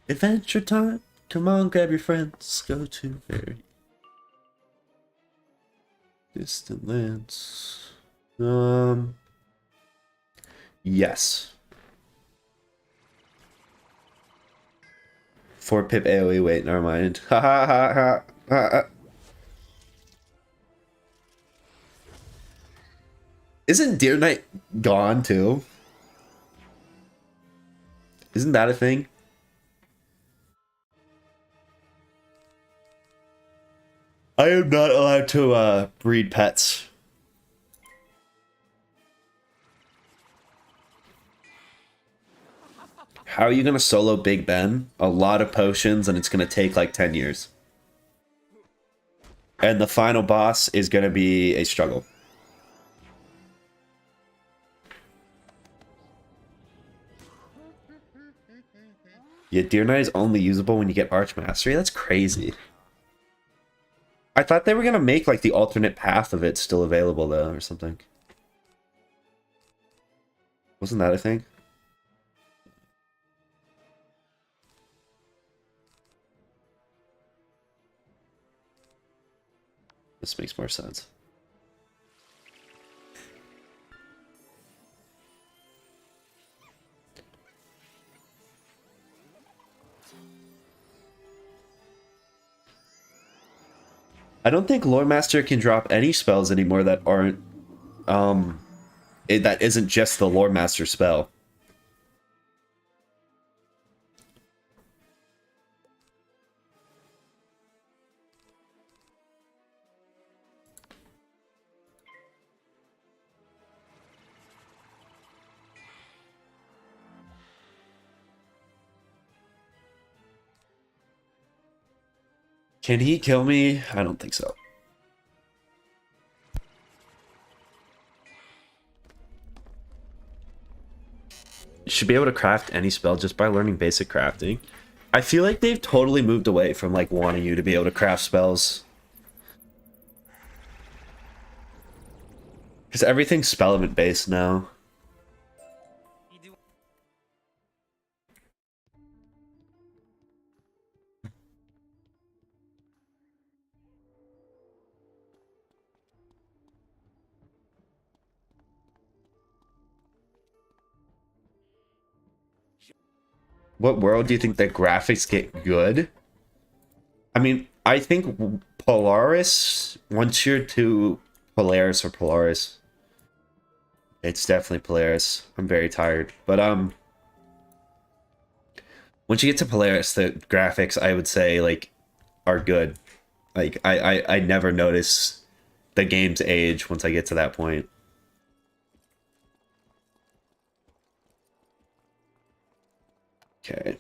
Adventure Time! Come on, grab your friends. Go to very distant lands. Yes. 4-pip AoE, wait, never mind. Ha ha ha ha ha. Isn't Deer Knight gone too? Isn't that a thing? I am not allowed to breed pets. How are you gonna solo Big Ben? A lot of potions, and it's gonna take like 10 years. And the final boss is gonna be a struggle. Yeah, Deer Knight is only usable when you get Arch Mastery. That's crazy. I thought they were gonna make like the alternate path of it still available though, or something. Wasn't that a thing? This makes more sense. I don't think Lore Master can drop any spells anymore that aren't, that isn't just the Lore Master spell. Can he kill me? I don't think so. You should be able to craft any spell just by learning basic crafting. I feel like they've totally moved away from like wanting you to be able to craft spells. Because everything's spellment based now. What world do you think the graphics get good? I mean, I think Polaris, once you're to Polaris or Polaris, it's definitely Polaris. I'm very tired. But once you get to Polaris, the graphics I would say like are good. Like I never notice the game's age once I get to that point. Okay.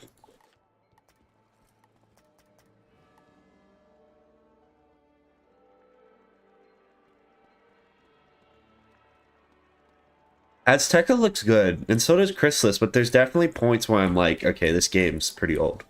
Azteca looks good, and so does Chrysalis, but there's definitely points where I'm like, okay, this game's pretty old.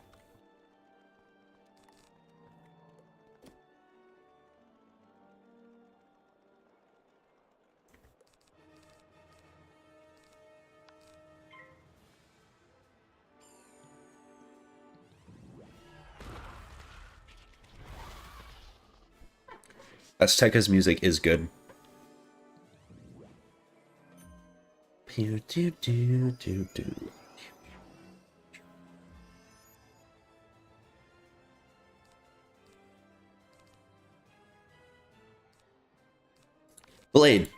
Azteca's music is good. Blade.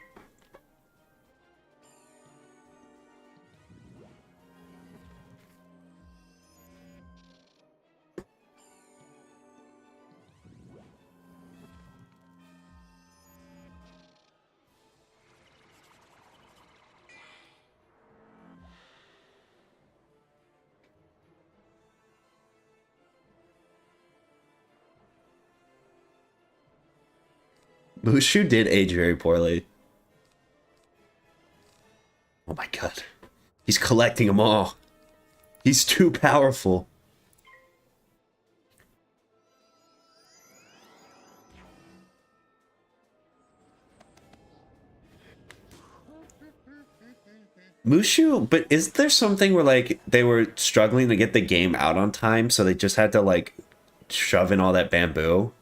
Mushu did age very poorly. Oh my god. He's collecting them all. He's too powerful. Mushu, but is there something where like they were struggling to get the game out on time, so they just had to like shove in all that bamboo?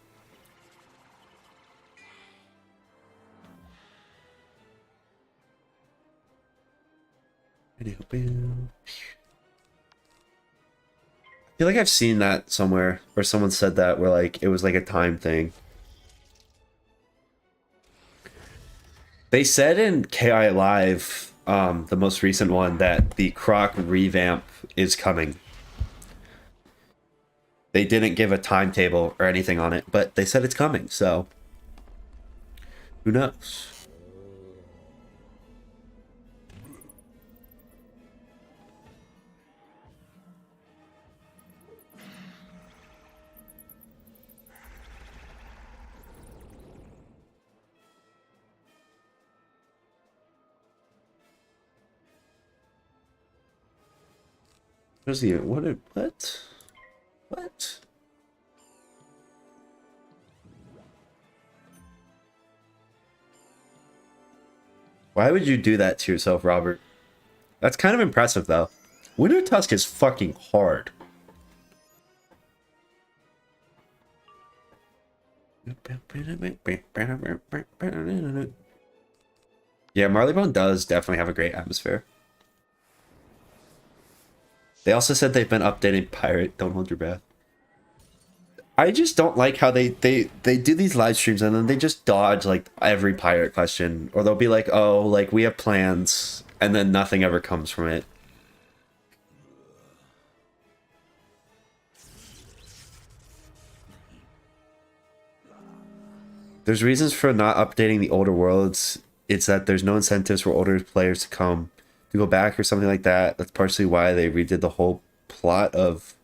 I feel like I've seen that somewhere, or someone said that, where like it was like a time thing. They said in KI Live, the most recent one, that the Croc revamp is coming. They didn't give a timetable or anything on it, but they said it's coming, so who knows? What is the what? What? Why would you do that to yourself, Robert? That's kind of impressive, though. Winter Tusk is fucking hard. Yeah, Marleybone does definitely have a great atmosphere. They also said they've been updating Pirate. Don't hold your breath. I just don't like how they do these live streams and then they just dodge like every pirate question, or they'll be like, "Oh, like we have plans," and then nothing ever comes from it. There's reasons for not updating the older worlds. It's that there's no incentives for older players to go back or something like that. That's partially why they redid the whole plot of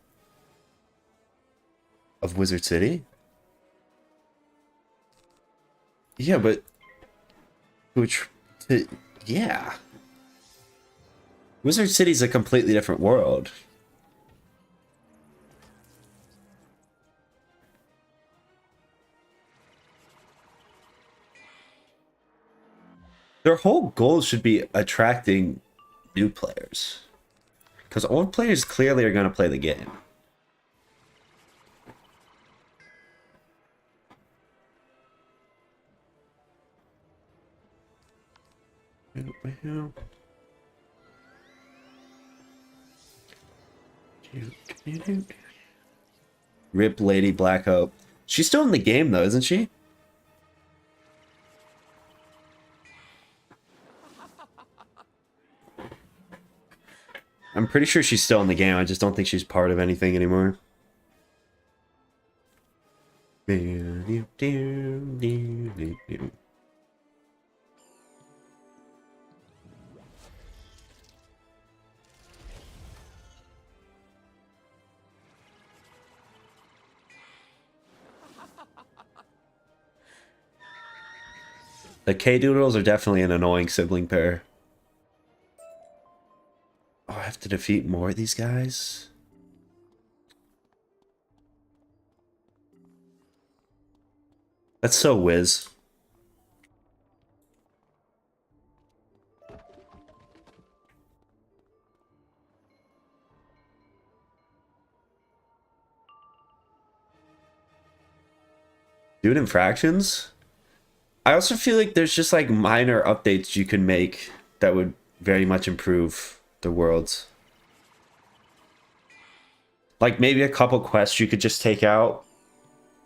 Wizard City. Yeah, but yeah, Wizard City's a completely different world. Their whole goal should be attracting new players, because old players clearly are going to play the game. Rip Lady Black Hope. She's still in the game though, isn't she? I'm pretty sure she's still in the game. I just don't think she's part of anything anymore. The K-Doodles are definitely an annoying sibling pair. Oh, I have to defeat more of these guys? That's so whiz. Dude, infractions? I also feel like there's just like minor updates you can make that would very much improve the worlds. Like maybe a couple quests you could just take out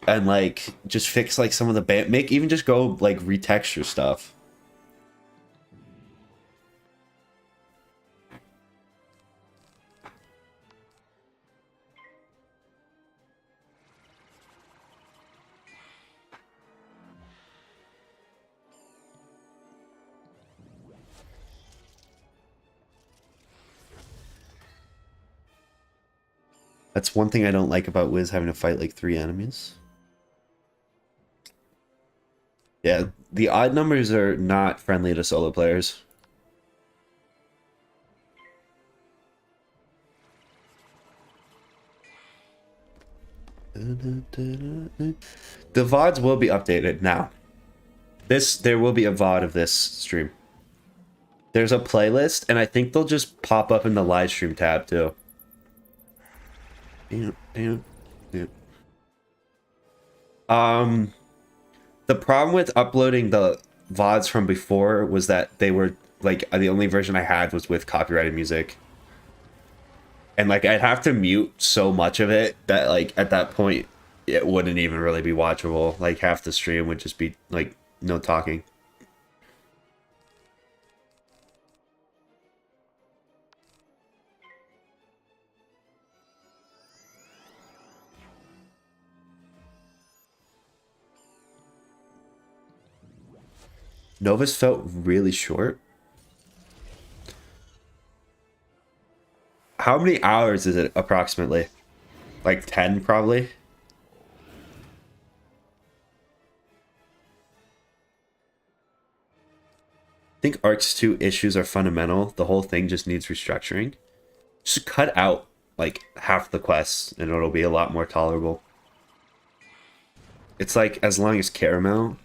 and like just fix like some of the make even just go like retexture stuff. That's one thing I don't like about Wiz having to fight like 3 enemies. Yeah, the odd numbers are not friendly to solo players. The VODs will be updated now. There will be a VOD of this stream. There's a playlist, and I think they'll just pop up in the live stream tab too. The problem with uploading the VODs from before was that they were like the only version I had was with copyrighted music. And like I'd have to mute so much of it that like at that point it wouldn't even really be watchable. Like half the stream would just be like no talking. Novus felt really short. How many hours is it approximately? Like 10 probably? I think Arcs 2 issues are fundamental. The whole thing just needs restructuring. Just cut out like half the quests, and it'll be a lot more tolerable. It's like as long as caramel.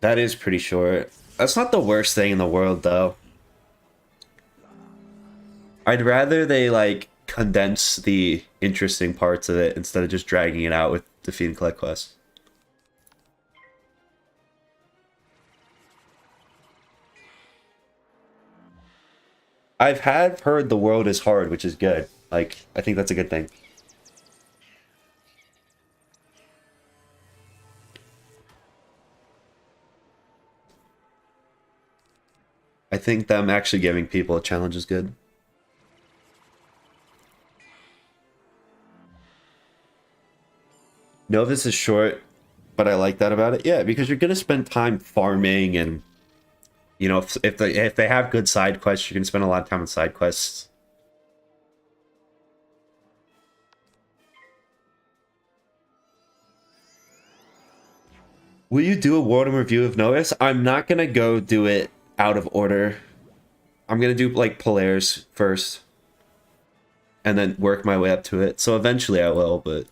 That is pretty short. That's not the worst thing in the world, though. I'd rather they, like, condense the interesting parts of it instead of just dragging it out with defeat and collect quests. I've heard the world is hard, which is good. Like, I think that's a good thing. I think them actually giving people a challenge is good. Novus is short, but I like that about it. Yeah, because you're gonna spend time farming, and you know, if they have good side quests, you can spend a lot of time on side quests. Will you do a world in review of Novus? I'm not gonna go do it out of order. I'm gonna do like Polaris first, and then work my way up to it. So eventually I will, but.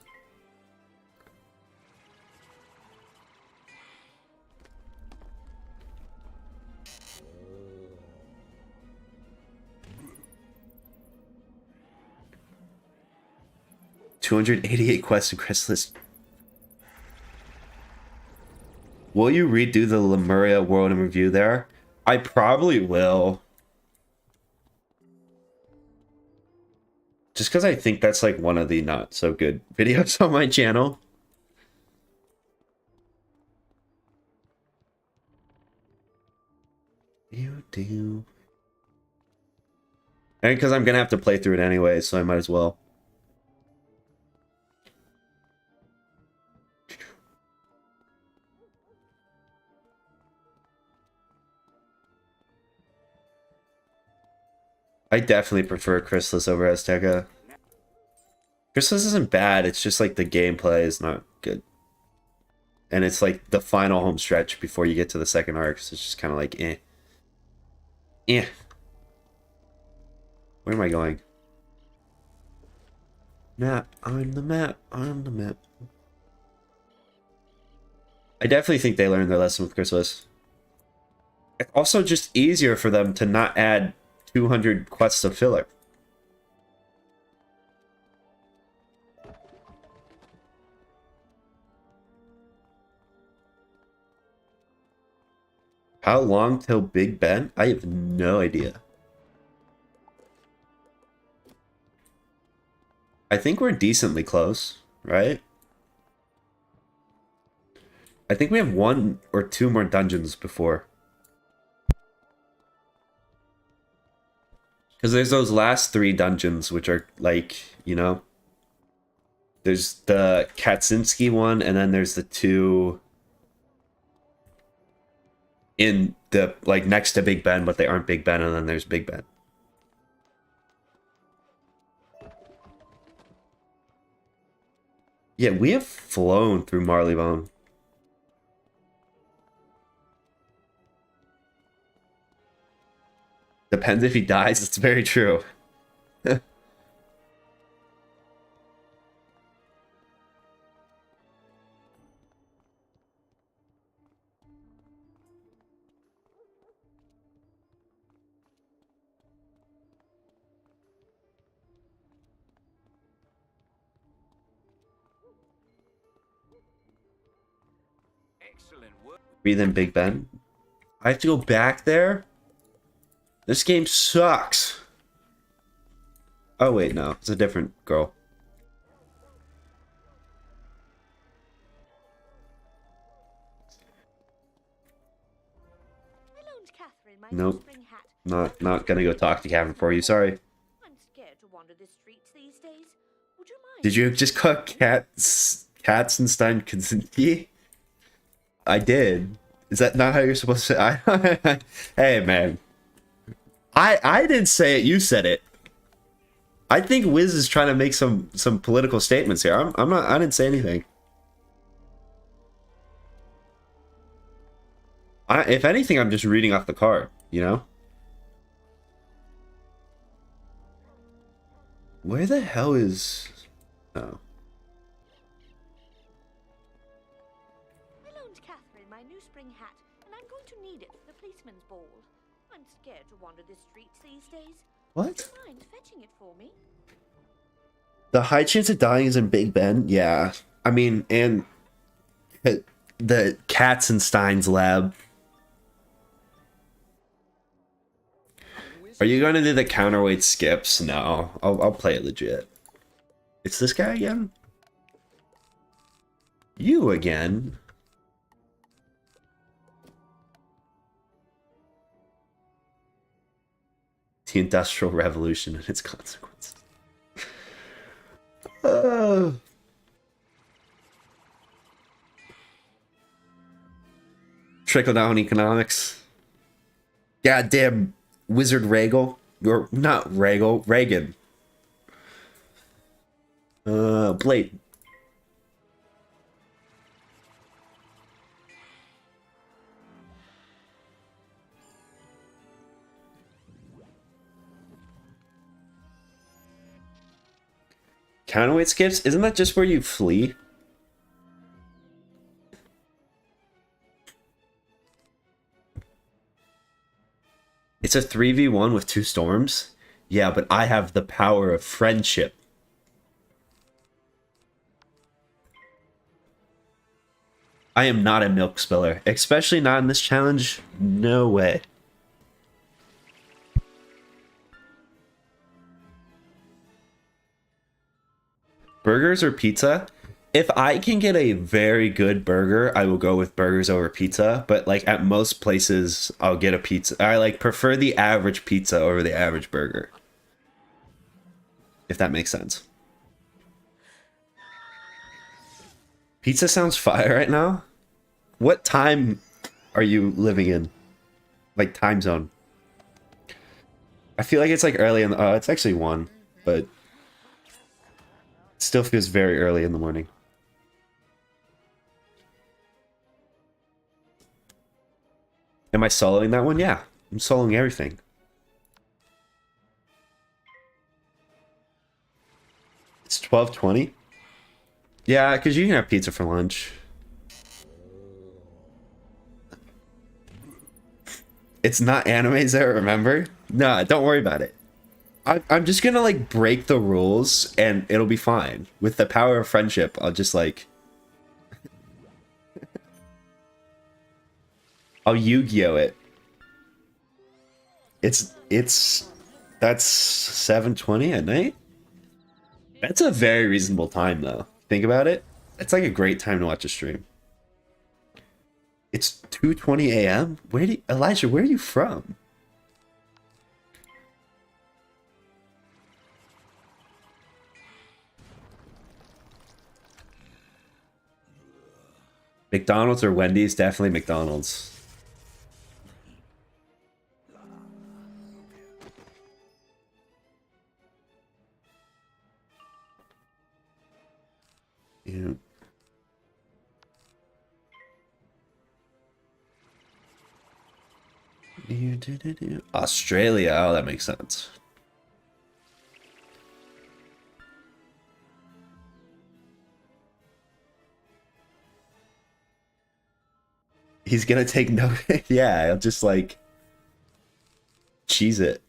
$288 quests in Chrysalis. Will you redo the Lemuria world in review there? I probably will. Just because I think that's like one of the not so good videos on my channel. You do. And because I'm going to have to play through it anyway, so I might as well. I definitely prefer Chrysalis over Azteca. Chrysalis isn't bad, it's just like the gameplay is not good. And it's like the final home stretch before you get to the second arc, so it's just kind of like, eh. Eh. Where am I going? Map, on the map, on the map. I definitely think they learned their lesson with Chrysalis. It's also just easier for them to not add 200 quests of filler. How long till Big Ben? I have no idea. I think we're decently close, right? I think we have 1 or 2 more dungeons before. Because there's those last 3 dungeons, which are like, you know, there's the Kaczynski one, and then there's the 2 in the, like, next to Big Ben, but they aren't Big Ben, and then there's Big Ben. Yeah, we have flown through Marleybone. Depends if he dies, it's very true. Excellent work. Breathe in Big Ben. I have to go back there? This game sucks. Oh wait, no. It's a different girl. Nope. Not gonna go talk to Catherine for you, sorry. I'm scared to wander the streets these days. Would you mind? Did you just call Katzenstein Kaczynski? I did. Is that not how you're supposed to? Hey man, I didn't say it. You said it. I think Wiz is trying to make some political statements here. I'm not. I didn't say anything. If anything, I'm just reading off the card. You know. Where the hell is... Oh. I loaned Catherine my new spring hat, and I'm going to need it for the policeman's ball. I'm scared to wander the streets these days. What? Would you mind fetching it for me? The high chance of dying is in Big Ben? Yeah. I mean, and the Katzenstein's lab. Are you going to do the counterweight skips? No. I'll play it legit. It's this guy again? You again? The Industrial Revolution and its consequences. Trickle down economics. Goddamn Wizard Regal. Or not Regal, Reagan. Blade. Counterweight skips? Isn't that just where you flee? It's a 3v1 with 2 storms? Yeah, but I have the power of friendship. I am not a milk spiller, especially not in this challenge. No way. Burgers or pizza? If I can get a very good burger, I will go with burgers over pizza. But like at most places, I'll get a pizza. I like prefer the average pizza over the average burger. If that makes sense. Pizza sounds fire right now. What time are you living in? Like time zone? I feel like it's like early in the... Oh, it's actually 1. But... it still feels very early in the morning. Am I soloing that one? Yeah. I'm soloing everything. It's 12:20? Yeah, because you can have pizza for lunch. It's not animes there, remember? Nah, don't worry about it. I'm just gonna like break the rules and it'll be fine. With the power of friendship, I'll just like... I'll Yu-Gi-Oh it. That's 7:20 at night? That's a very reasonable time though. Think about it. It's like a great time to watch a stream. It's 2:20 a.m.? Elijah, where are you from? McDonald's or Wendy's? Definitely McDonald's. Yeah. Australia. Oh, that makes sense. He's gonna take no... yeah, I'll just like... cheese it.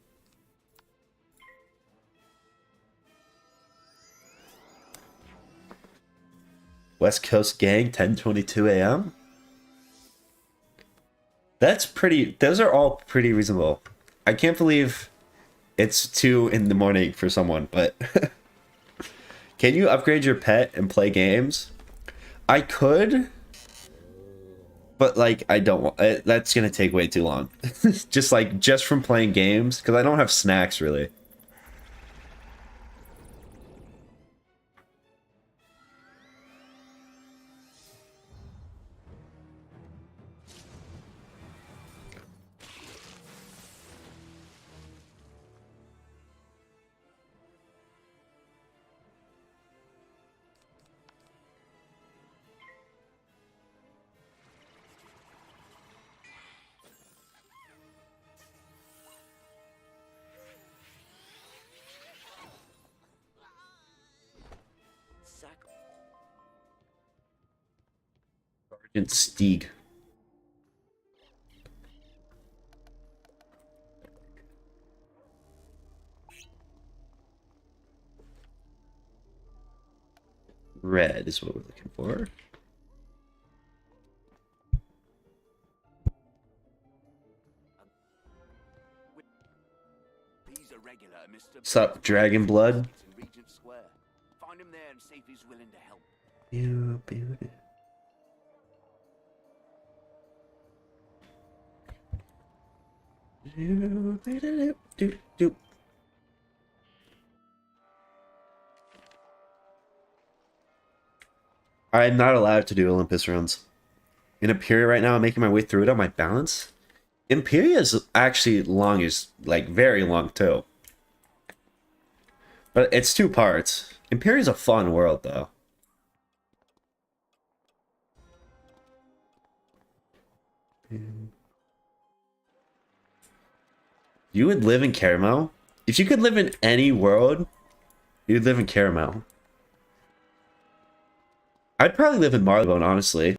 West Coast gang, 10:22 a.m. That's pretty... those are all pretty reasonable. I can't believe it's 2 in the morning for someone, but... Can you upgrade your pet and play games? I could... but like I don't want that's gonna take way too long. just from playing games, because I don't have snacks really. It's Steeg. Red is what we're looking for. He's a regular, Mr. Sup, Dragon Blood? Regent Square. Find him there and see if he's willing to help. You beauty. I'm not allowed to do Olympus runs. In Imperia right now, I'm making my way through it on my balance. Imperia is actually long, is like very long too. But it's 2 parts. Imperia is a fun world though. You would live in Caramel? If you could live in any world, you'd live in Caramel. I'd probably live in Marleybone, honestly.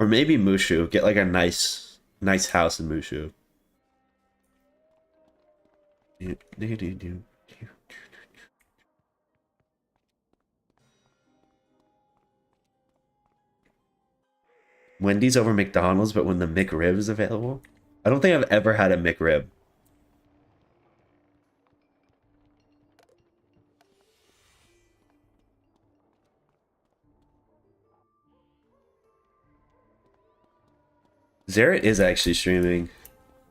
Or maybe Mushu. Get like a nice house in Mushu. Wendy's over McDonald's, but when the McRib is available? I don't think I've ever had a McRib. Zara is actually streaming.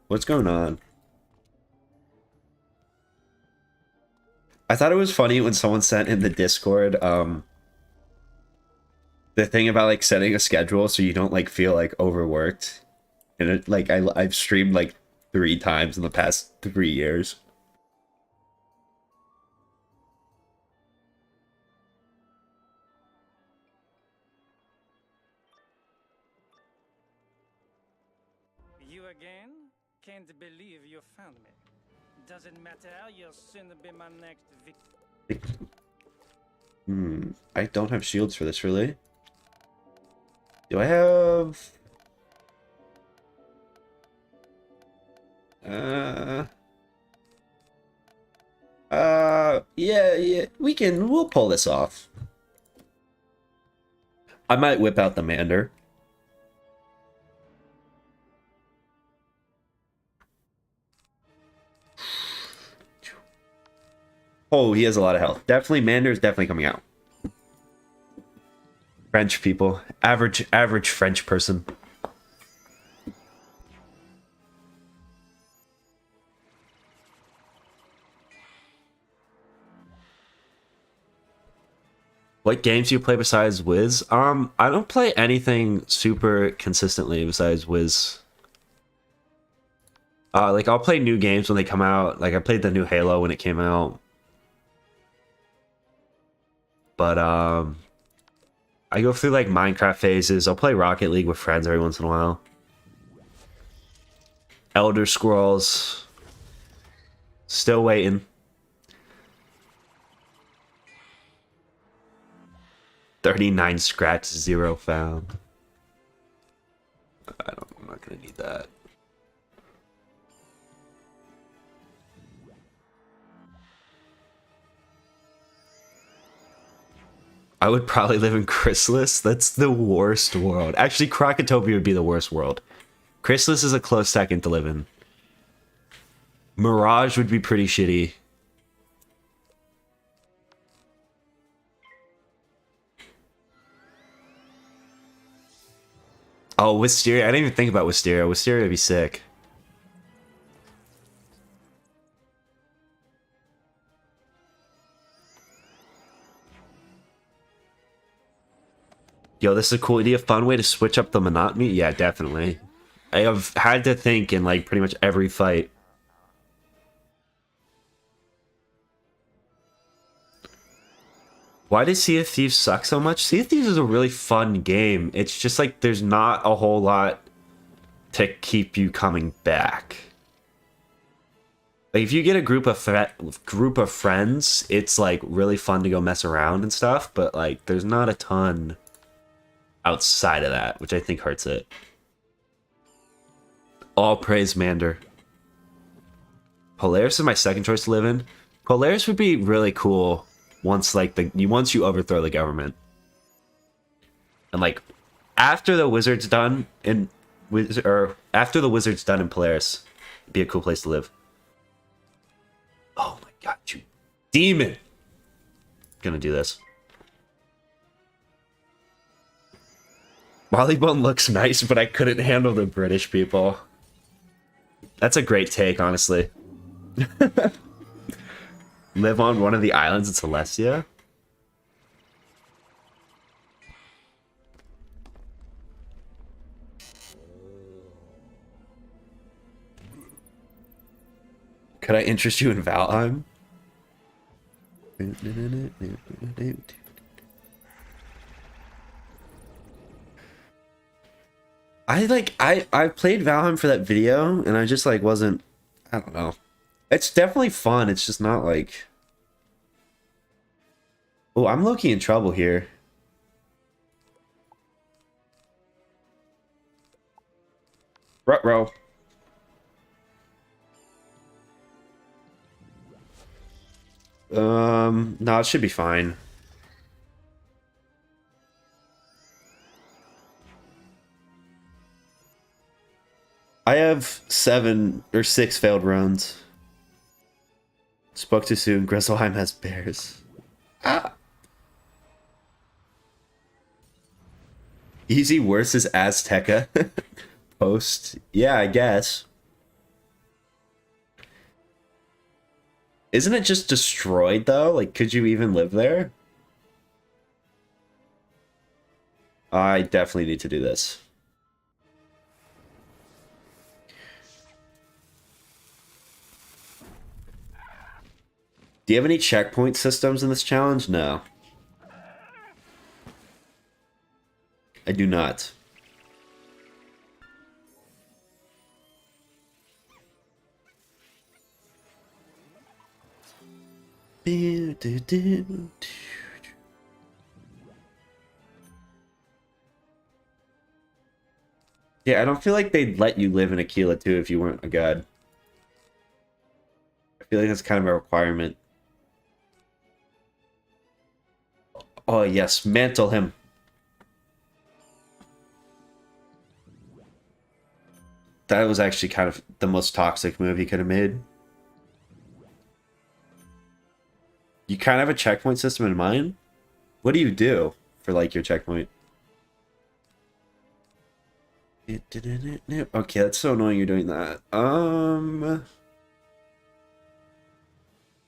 What's going on? I thought it was funny when someone sent in the Discord, the thing about like setting a schedule so you don't like feel like overworked. And it, like I've streamed like 3 times in the past 3 years. You again? Can't believe you found me. Doesn't matter, you'll soon be my next victim. I don't have shields for this, really. Do I have... yeah, we'll pull this off. I might whip out the Mander. Oh, he has a lot of health. Definitely, Mander is definitely coming out. French people. Average French person. What games do you play besides Wiz? I don't play anything super consistently besides Wiz. Like I'll play new games when they come out. Like I played the new Halo when it came out. But I go through like Minecraft phases. I'll play Rocket League with friends every once in a while. Elder Scrolls. Still waiting. $39 scratch, 0 found. I'm not gonna need that. I would probably live in Chrysalis. That's the worst world. Actually, Krakatopia would be the worst world. Chrysalis is a close second to live in. Mirage would be pretty shitty. Oh, Wisteria. I didn't even think about Wisteria. Wisteria would be sick. Yo, this is a cool idea. Fun way to switch up the monotony? Yeah, definitely. I have had to think in like pretty much every fight. Why does Sea of Thieves suck so much? Sea of Thieves is a really fun game. It's just like there's not a whole lot to keep you coming back. Like if you get a group of friends, it's like really fun to go mess around and stuff, but like there's not a ton outside of that, which I think hurts it. All praise Mander. Polaris is my second choice to live in. Polaris would be really cool once you overthrow the government. And like after the wizard's done in after the wizard's done in Polaris, it'd be a cool place to live. Oh my god, you demon! Gonna do this. Marleybone looks nice, but I couldn't handle the British people. That's a great take, honestly. Live on one of the islands in Celestia? Could I interest you in Valheim? I played Valheim for that video and I just like wasn't, I don't know. It's definitely fun, it's just not like, oh, I'm low-key in trouble here. Ruh-roh. No, it should be fine. I have 7 or 6 failed runs. Spoke too soon. Gresselheim has bears. Ah. Easy worse is Azteca. Post. Yeah, I guess. Isn't it just destroyed though? Like, could you even live there? I definitely need to do this. Do you have any checkpoint systems in this challenge? No. I do not. Yeah, I don't feel like they'd let you live in Aquila too if you weren't a god. I feel like that's kind of a requirement. Oh yes, mantle him. That was actually kind of the most toxic move he could have made. You kind of have a checkpoint system in mind? What do you do for like your checkpoint? Okay, that's so annoying you're doing that.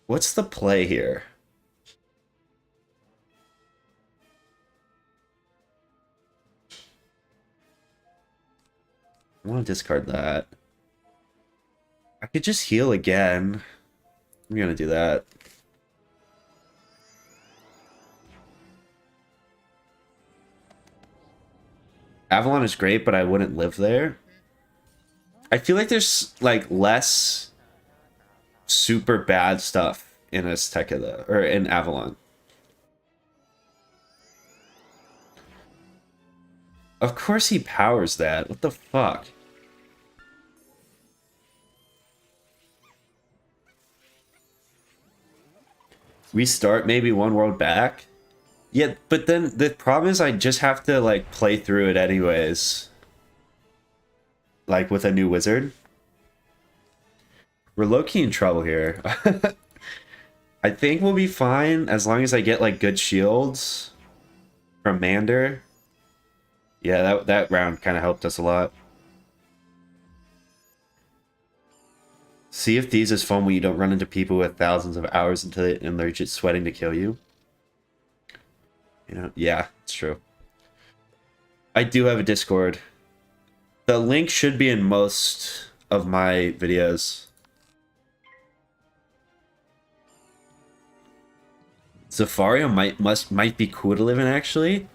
What's the play here? I want to discard that. I could just heal again. I'm gonna do that. Avalon is great, but I wouldn't live there. I feel like there's like less super bad stuff in Azteca though, or in Avalon. Of course he powers that. What the fuck? Restart maybe one world back? Yeah, but then the problem is I just have to like play through it anyways. Like with a new wizard. We're low-key in trouble here. I think we'll be fine as long as I get like good shields from Mander. Yeah, that round kind of helped us a lot. See if these is fun when you don't run into people with thousands of hours into it and they're just sweating to kill you. You know, yeah, it's true. I do have a Discord. The link should be in most of my videos. Zafario might be cool to live in, actually.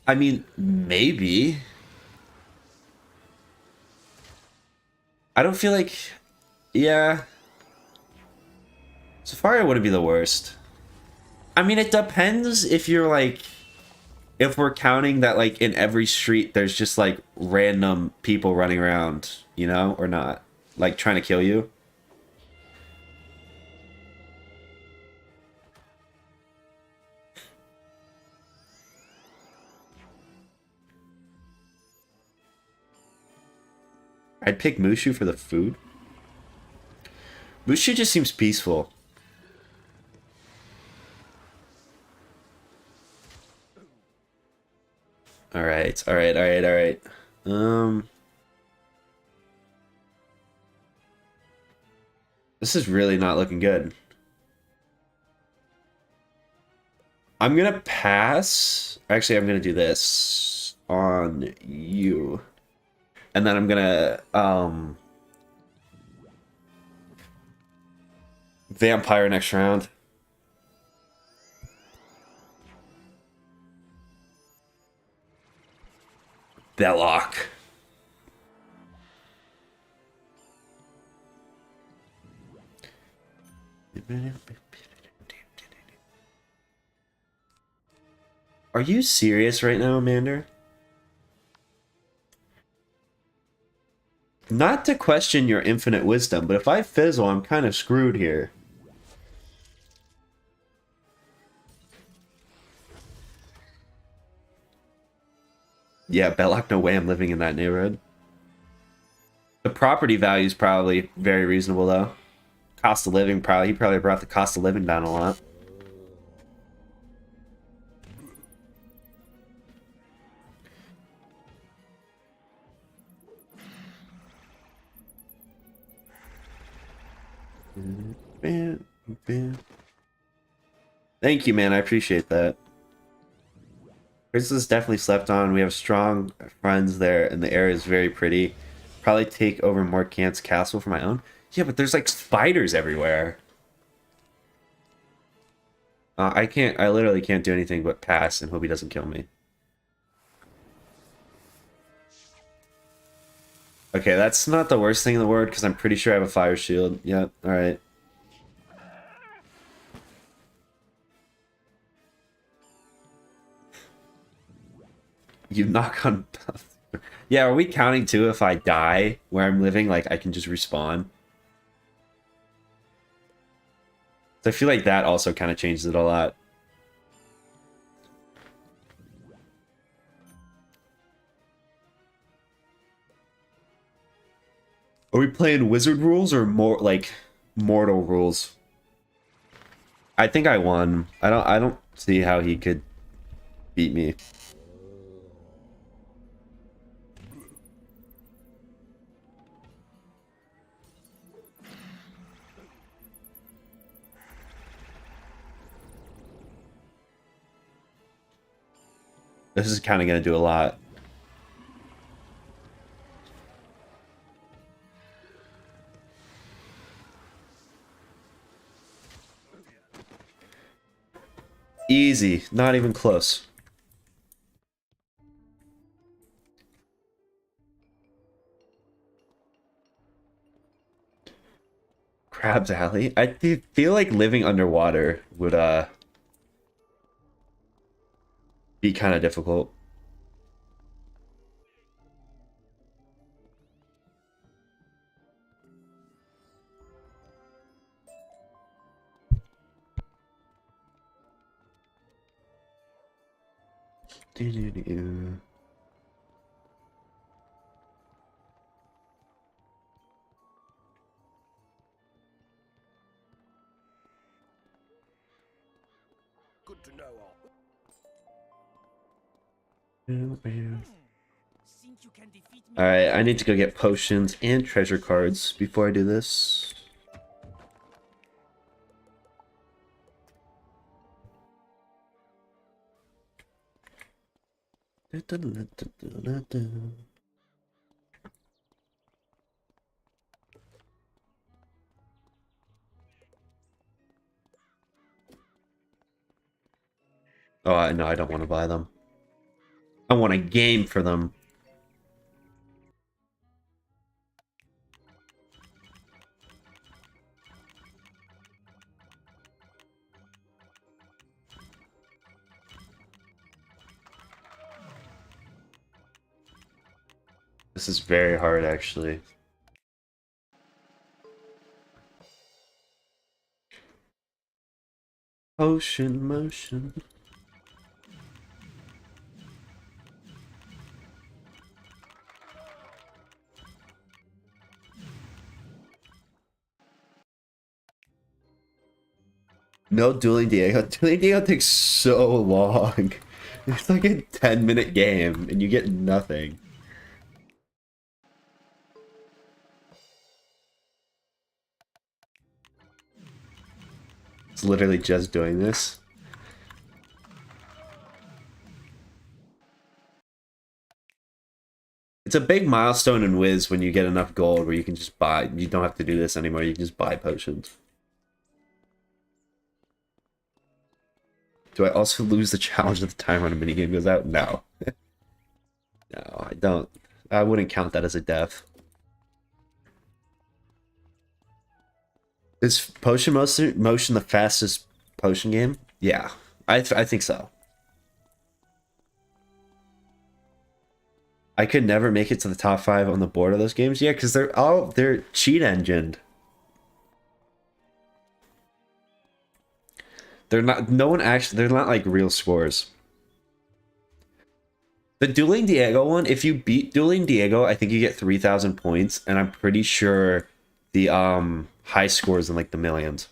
I mean, maybe. I don't feel like... Yeah, Safari wouldn't be the worst. I mean, it depends if you're like, if we're counting that like in every street there's just like random people running around, you know, or not, like trying to kill you. I'd pick Mushu for the food. Mushu just seems peaceful. Alright. This is really not looking good. I'm gonna pass. Actually, I'm gonna do this on you. And then I'm gonna, vampire next round. Belloc. Are you serious right now, Amanda? Not to question your infinite wisdom, but if I fizzle, I'm kind of screwed here. Yeah, Belloc, no way I'm living in that neighborhood. The property value is probably very reasonable, though. Cost of living, he probably brought the cost of living down a lot. Thank you, man. I appreciate that. Chris is definitely slept on. We have strong friends there, and the area is very pretty. Probably take over Morkant's castle for my own. Yeah, but there's like spiders everywhere. I literally can't do anything but pass and hope he doesn't kill me. Okay, that's not the worst thing in the world because I'm pretty sure I have a fire shield. Yeah, alright. You knock on... Yeah, are we counting too if I die where I'm living? Like, I can just respawn? So I feel like that also kind of changes it a lot. Are we playing wizard rules or more like mortal rules? I think I won. I don't see how he could beat me. This is kind of going to do a lot. Easy, not even close. Crab's Alley? I feel like living underwater would be kind of difficult. Good to know. Alright, I need to go get potions and treasure cards before I do this. Oh, no, I don't want to buy them. I want a game for them. This is very hard, actually. Ocean motion. No dueling Diego. Dueling Diego takes so long. It's like a 10-minute game and you get nothing. It's literally just doing this. It's a big milestone in Wiz when you get enough gold where you can just buy. You don't have to do this anymore. You can just buy potions. Do I also lose the challenge at the time when a minigame goes out? No. No, I don't. I wouldn't count that as a death. Is Potion Motion the fastest potion game? Yeah, I think so. I could never make it to the top 5 on the board of those games. Yeah, because they're cheat engined. They're not. No one actually. They're not like real scores. The Dueling Diego one. If you beat Dueling Diego, I think you get 3,000 points, and I'm pretty sure the high scores in like the millions.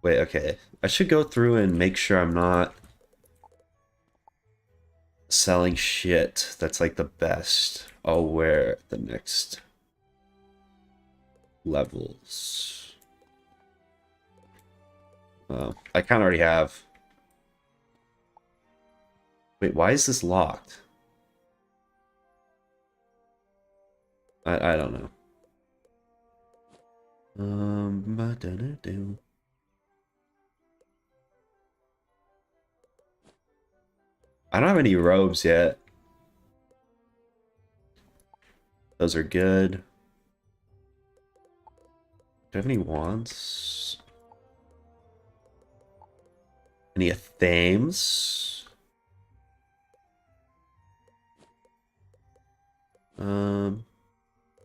Wait, okay. I should go through and make sure I'm not selling shit that's like the best. I'll wear the next levels. Well, I kind of already have. Wait, why is this locked? I don't know. I don't have any robes yet. Those are good. Do I have any wands? Any themes?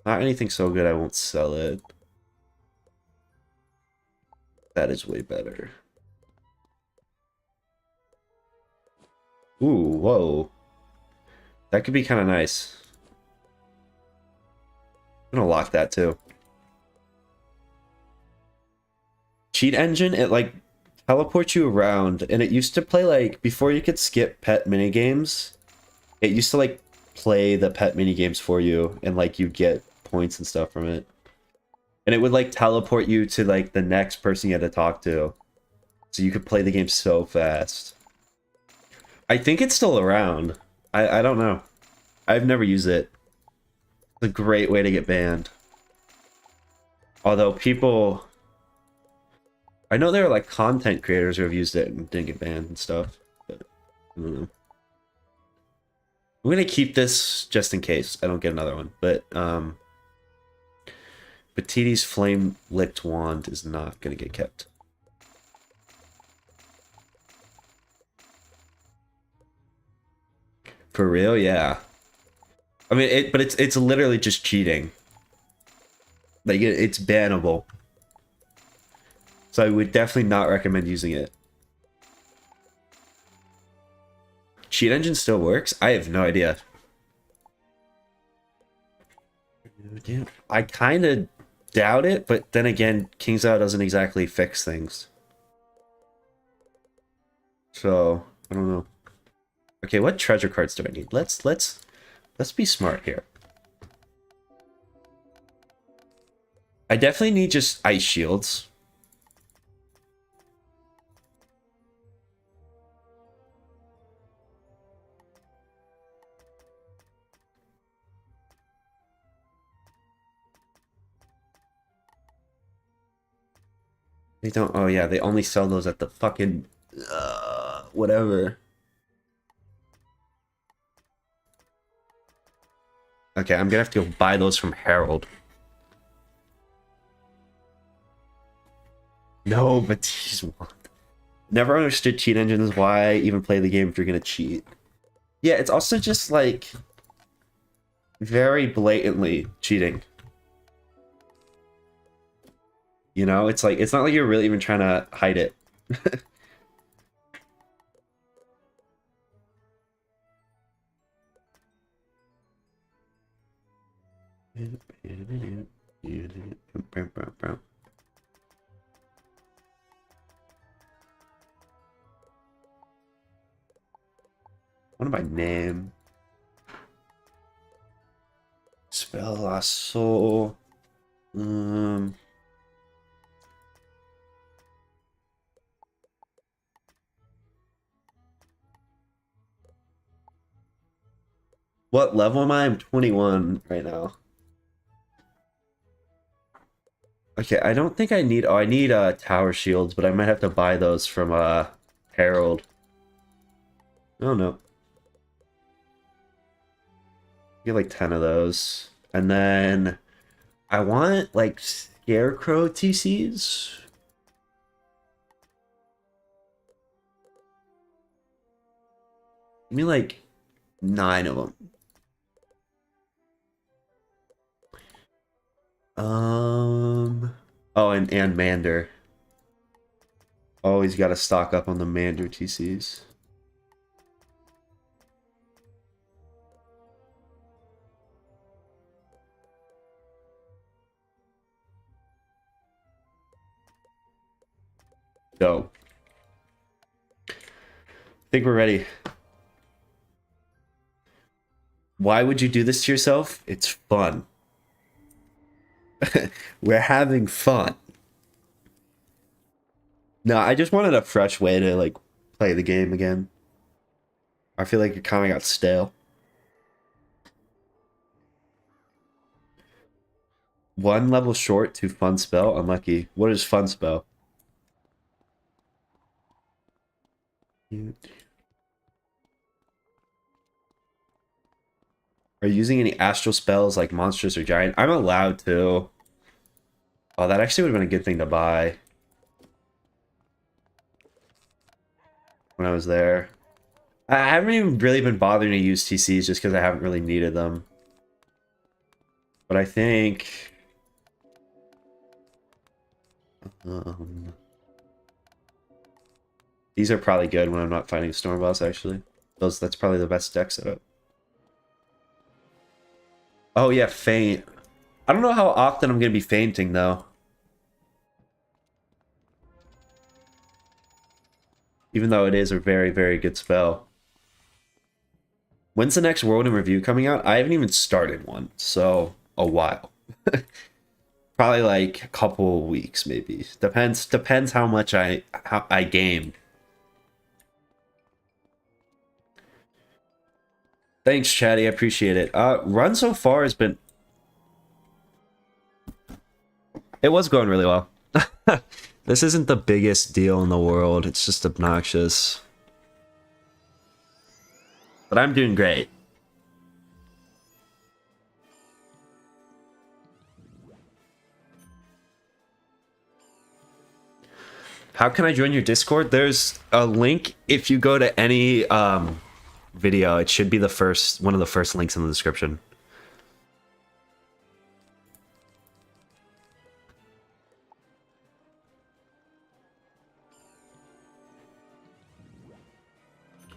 Not anything so good I won't sell it. That is way better. Ooh, whoa. That could be kind of nice. I'm gonna lock that too. Cheat engine, it like teleports you around, and it used to play like, before you could skip pet minigames, it used to like play the pet minigames for you, and like you get points and stuff from it. And it would like teleport you to like the next person you had to talk to. So you could play the game so fast. I think it's still around. I don't know. I've never used it. It's a great way to get banned. Although people... I know there are like content creators who have used it and didn't get banned and stuff. But I don't know. I'm gonna keep this just in case I don't get another one. But Petiti's flame licked wand is not gonna get kept. For real, yeah. I mean, but it's literally just cheating. Like it's bannable. So I would definitely not recommend using it. Cheat engine still works? I have no idea. I kind of doubt it, but then again, King's Out doesn't exactly fix things. So, I don't know. Okay, what treasure cards do I need? Let's be smart here. I definitely need just ice shields. They don't. Oh yeah, they only sell those at the fucking whatever. Okay, I'm gonna have to go buy those from Harold. No, but geez, what? Never understood cheat engines. Why even play the game if you're gonna cheat? Yeah, it's also just like very blatantly cheating. You know, it's like, it's not like you're really even trying to hide it. What am I name? Spell lasso. What level am I? I'm 21 right now. Okay, I don't think I need... Oh, I need tower shields, but I might have to buy those from Harold. Oh, no. Get like 10 of those. And then I want like scarecrow TCs. Give me like 9 of them. Oh, and Mander. Always got to stock up on the Mander TCs. Go. I think we're ready. Why would you do this to yourself? It's fun. We're having fun. No, I just wanted a fresh way to like play the game again. I feel like it kind of got stale. One level short to fun spell. Unlucky. What is fun spell? Are you using any astral spells like monstrous or giant? I'm allowed to. Oh, that actually would have been a good thing to buy when I was there. I haven't even really been bothering to use TCs just because I haven't really needed them. But I think... these are probably good when I'm not fighting a storm boss, actually. That's probably the best deck setup. Oh yeah, faint. I don't know how often I'm going to be fainting, though. Even though it is a very, very good spell. When's the next World in Review coming out? I haven't even started one, so a while. Probably like a couple of weeks, maybe. Depends how much I game. Thanks, Chatty. I appreciate it. Run so far has been... It was going really well. This isn't the biggest deal in the world. It's just obnoxious. But I'm doing great. How can I join your Discord? There's a link if you go to any video. It should be the first one of the first links in the description.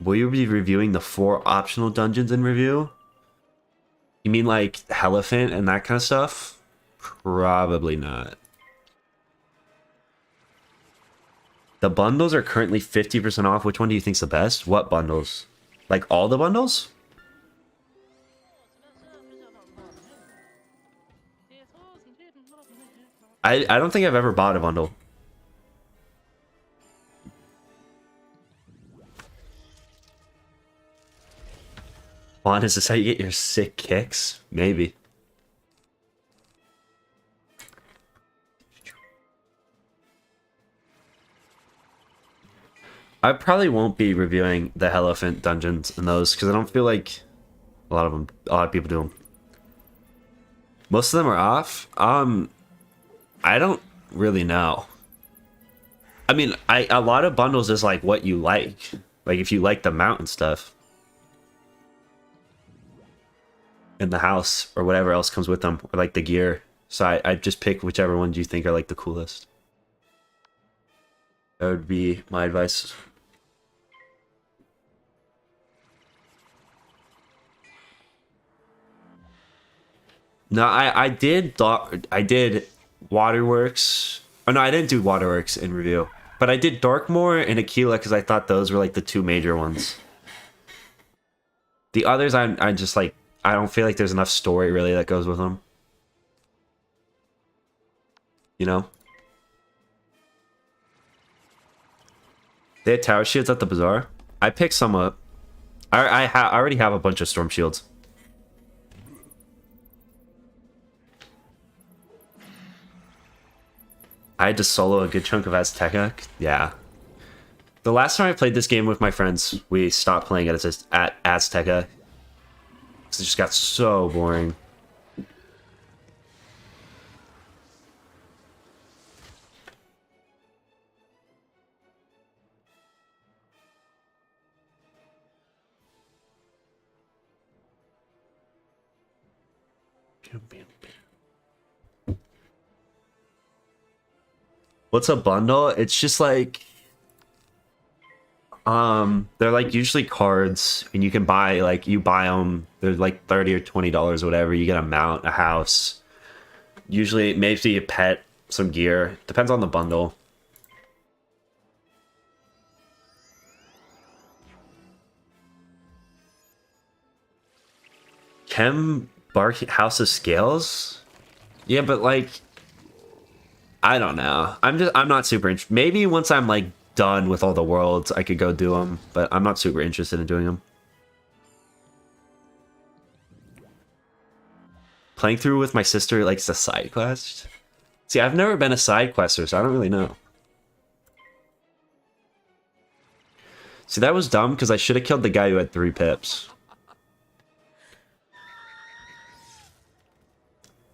Will you be reviewing the 4 optional dungeons in review? You mean like Elephant and that kind of stuff? Probably not. The bundles are currently 50% off. Which one do you think's the best? What bundles? Like all the bundles? I don't think I've ever bought a bundle. Juan, is this how you get your sick kicks? Maybe. I probably won't be reviewing the Elephant dungeons and those because I don't feel like a lot of people do them. Most of them are off. I don't really know. I mean, a lot of bundles is like what you like. Like if you like the mount and stuff. in the house or whatever else comes with them, or like the gear. So I just pick whichever ones you think are like the coolest. That would be my advice. No, I did Waterworks. Oh no, I didn't do Waterworks in review. But I did Darkmoor and Aquila because I thought those were like the two major ones. The others, I just like, I don't feel like there's enough story really that goes with them. You know? They had tower shields at the Bazaar. I picked some up. I already have a bunch of storm shields. I had to solo a good chunk of Azteca. Yeah. The last time I played this game with my friends, we stopped playing it at Azteca. Because it just got so boring. What's a bundle? It's just like they're like usually cards, and you can buy like you buy them. They're like $30 or $20 or whatever. You get a mount, a house. Usually maybe a pet, some gear. Depends on the bundle. Chem Bark House of Scales? Yeah, but like I don't know. I'm not super interested. Maybe once I'm like done with all the worlds, I could go do them, but I'm not super interested in doing them. Playing through with my sister likes the side quest. See, I've never been a side quester, so I don't really know. See, that was dumb because I should have killed the guy who had 3 pips.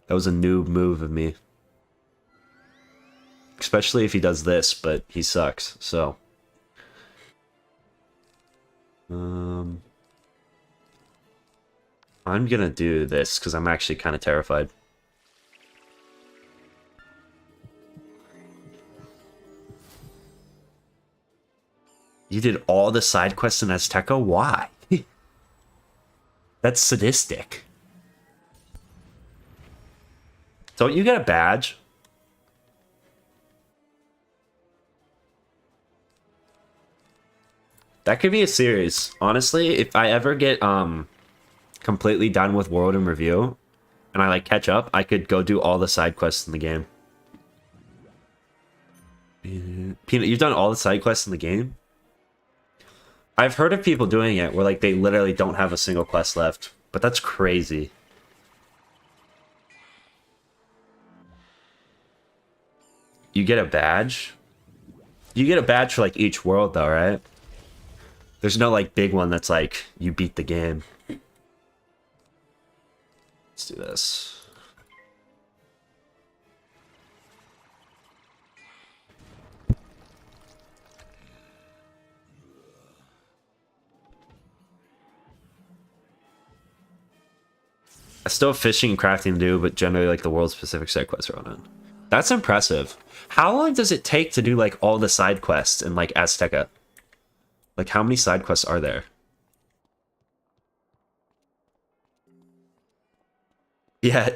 That was a noob move of me. Especially if he does this, but he sucks, so. I'm gonna do this because I'm actually kind of terrified. You did all the side quests in Azteca? Why? That's sadistic. Don't you get a badge? That could be a series. Honestly, if I ever get completely done with World in Review and I like catch up, I could go do all the side quests in the game. Peanut, you've done all the side quests in the game? I've heard of people doing it where like they literally don't have a single quest left, but that's crazy. You get a badge? You get a badge for like each world though, right? There's no like big one that's like you beat the game. Let's do this. I still have fishing and crafting to do, but generally like the world specific side quests are on it. That's impressive. How long does it take to do like all the side quests in like Azteca? Like, how many side quests are there? Yeah,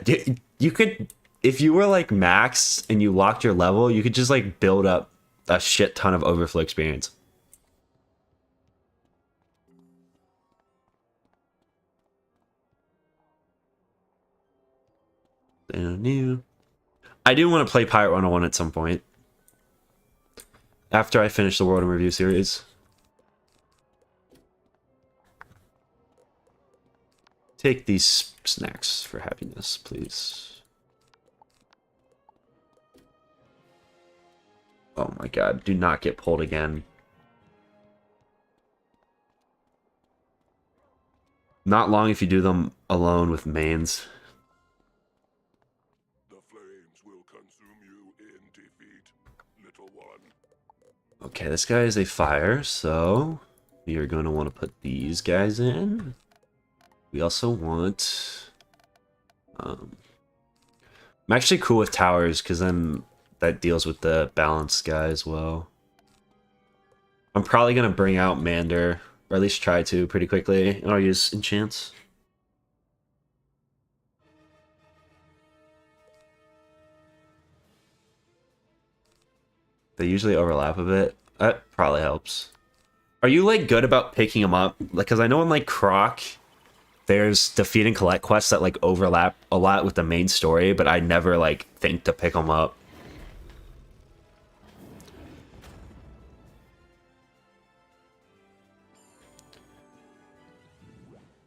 you could, if you were like max and you locked your level, you could just like build up a shit ton of overflow experience. I do want to play Pirate 101 at some point. After I finish the World in Review series. Take these snacks for happiness, please. Oh my god, do not get pulled again. Not long if you do them alone with mains. The flames will consume you in defeat, little one. Okay, this guy is a fire, so we are going to want to put these guys in. We also want I'm actually cool with towers because then that deals with the balanced guy as well. I'm probably gonna bring out Mander, or at least try to pretty quickly, and I'll use enchants. They usually overlap a bit. That probably helps. Are you like good about picking them up? Like, because I know in like Croc, there's defeat and collect quests that like overlap a lot with the main story, but I never like think to pick them up.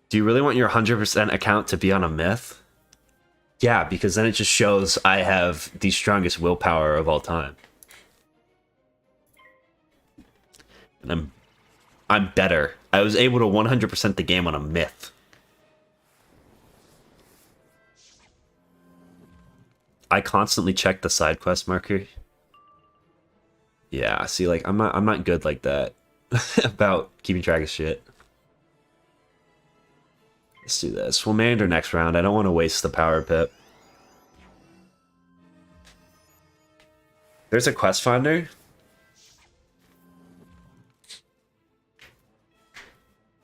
Do you really want your 100% account to be on a myth? Yeah, because then it just shows I have the strongest willpower of all time. And I'm better. I was able to 100% the game on a myth. I constantly check the side quest marker. Yeah, see, like I'm not good like that about keeping track of shit. Let's do this. We'll Mander next round. I don't want to waste the power pip. There's a quest finder.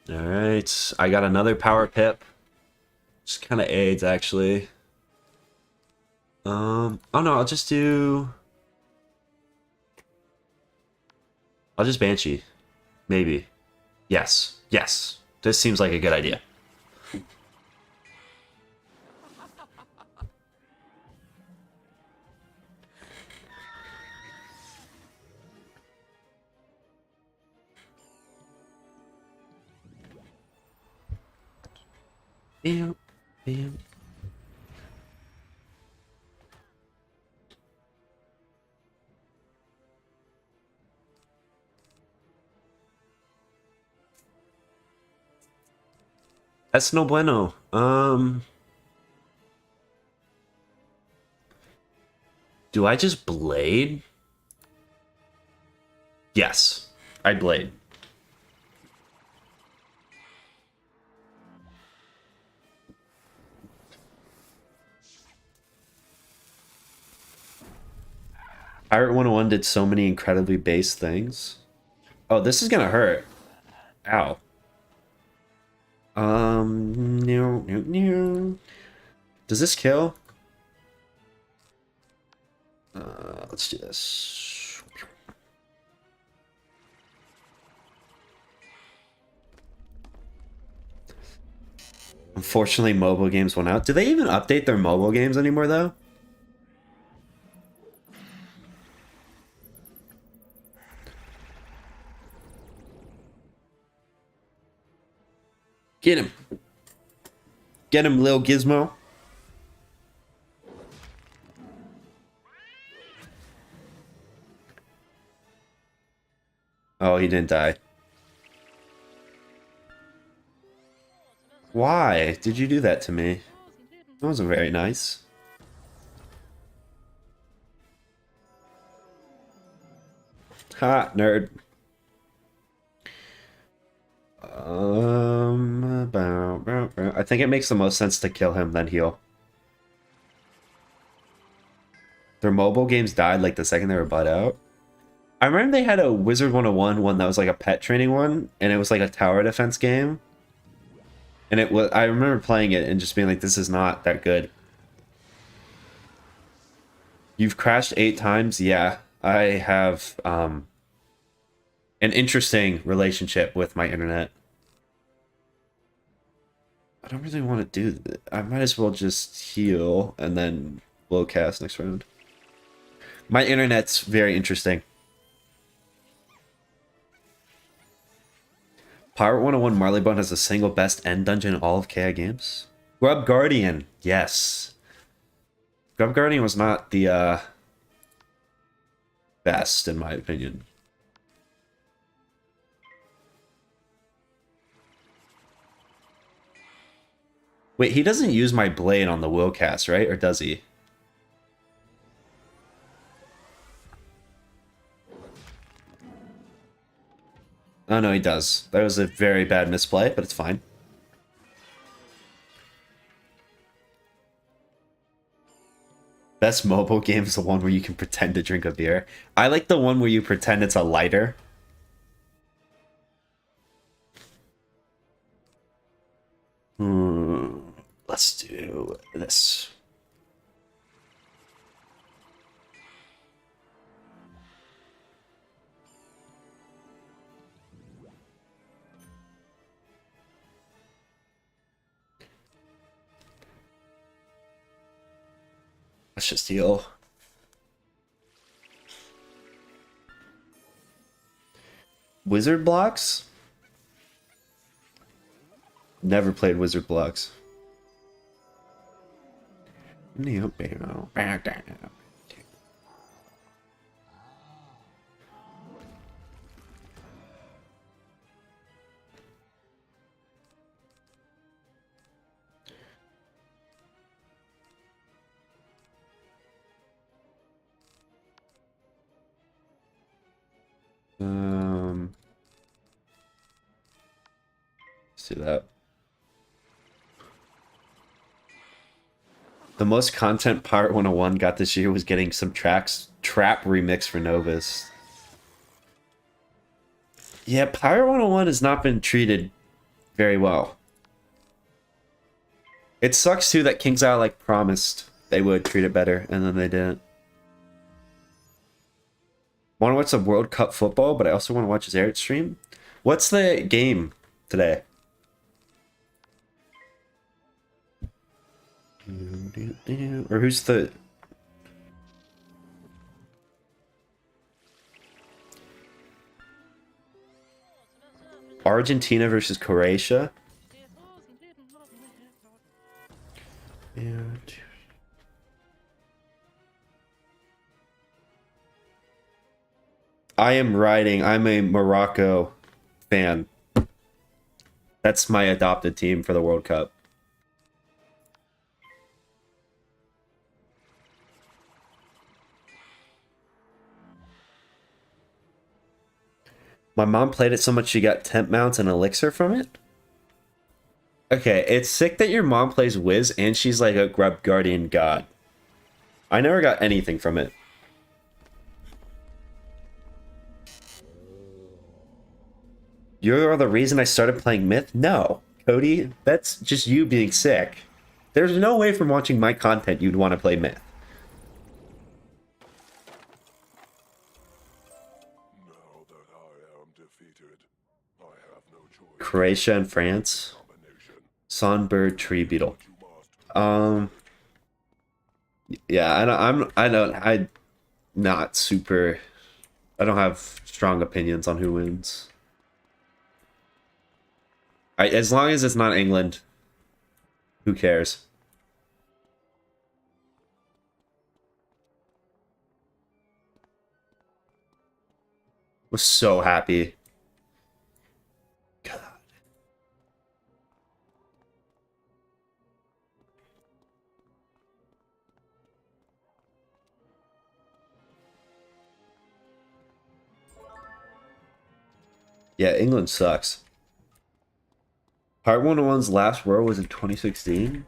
Alright, I got another power pip. Just kind of aids, actually. Oh no, I'll just Banshee. Maybe. Yes. Yes. This seems like a good idea. Bam, bam. That's no bueno. Do I just blade? Yes, I blade. Pirate101 did so many incredibly base things. Oh, this is gonna hurt. Ow. No. Does this kill? Let's do this. Unfortunately, mobile games went out. Do they even update their mobile games anymore, though? Get him. Get him, Lil Gizmo. Oh, he didn't die. Why did you do that to me? That wasn't very nice. Ha, nerd. I think it makes the most sense to kill him then heal. Their mobile games died like the second they were bought out. I remember they had a Wizard101 one that was like a pet training one, and it was like a tower defense game. And it was, I remember playing it and just being like, this is not that good. You've crashed 8 times? Yeah, I have an interesting relationship with my internet. I don't really want to do that. I might as well just heal and then we'll cast next round. My internet's very interesting. Pirate101 Marleybone has the single best end dungeon in all of KI games. Grub Guardian, yes. Grub Guardian was not the best in my opinion. Wait, he doesn't use my blade on the willcast, right? Or does he? Oh no, he does. That was a very bad misplay, but it's fine. best mobile game is the one where you can pretend to drink a beer. I like the one where you pretend it's a lighter. Let's do this. Let's just heal. Wizard blocks? Never played wizard blocks. Let's do that. The most content Pirate101 got this year was getting some trap remix for Novus. Yeah, Pirate101 has not been treated very well. It sucks too that King's Isle like promised they would treat it better, and then they didn't. Want to watch the World Cup football, but I also want to watch his Eric stream. What's the game today? Or who's the... Argentina versus Croatia? Yeah. I am riding. I'm a Morocco fan. That's my adopted team for the World Cup. My mom played it so much she got temp mounts and elixir from it? Okay, it's sick that your mom plays Wiz and she's like a Grub Guardian god. I never got anything from it. You're the reason I started playing Myth? No, Cody, that's just you being sick. There's no way from watching my content you'd want to play Myth. Now that I am defeated, I have no choice. Croatia and France. Songbird Tree Beetle. Yeah, I'm not super. I don't have strong opinions on who wins. As long as it's not England, who cares? Was so happy. God. Yeah, England sucks. Pirate101's last world was in 2016.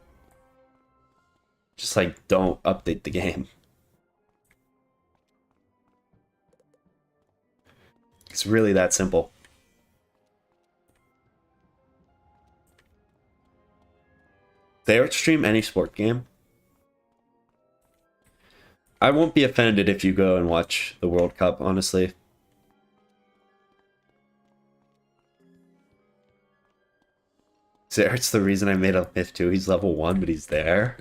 Just like, don't update the game. It's really that simple. They would stream any sport game. I won't be offended if you go and watch the World Cup, honestly. Zert's the reason I made a Myth 2. He's level 1, but he's there.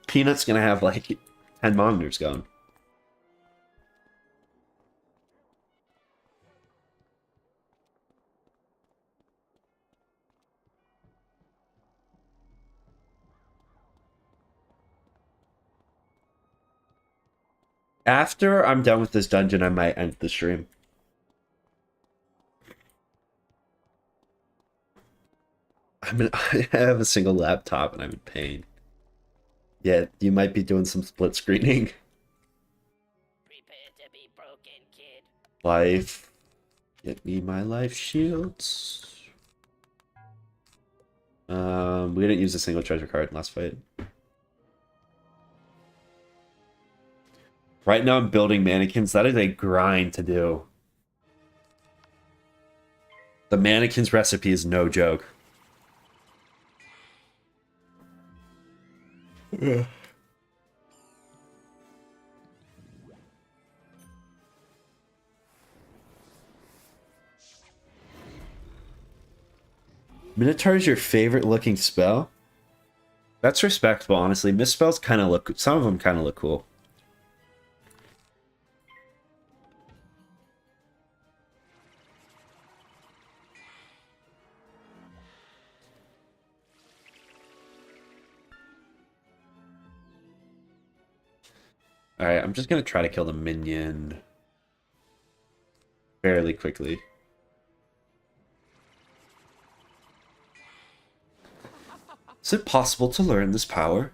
Peanut's gonna have like 10 monitors going. After I'm done with this dungeon, I might end the stream. I have a single laptop and I'm in pain. Yeah, you might be doing some split screening. Prepare to be broken, kid. Life. Get me my life shields. We didn't use a single treasure card in last fight. Right now I'm building mannequins. That is a grind to do. The mannequins recipe is no joke. Ugh. Minotaur is your favorite looking spell? That's respectable, honestly. Misspells kind of look... Some of them kind of look cool. Alright, I'm just going to try to kill the minion fairly quickly. Is it possible to learn this power?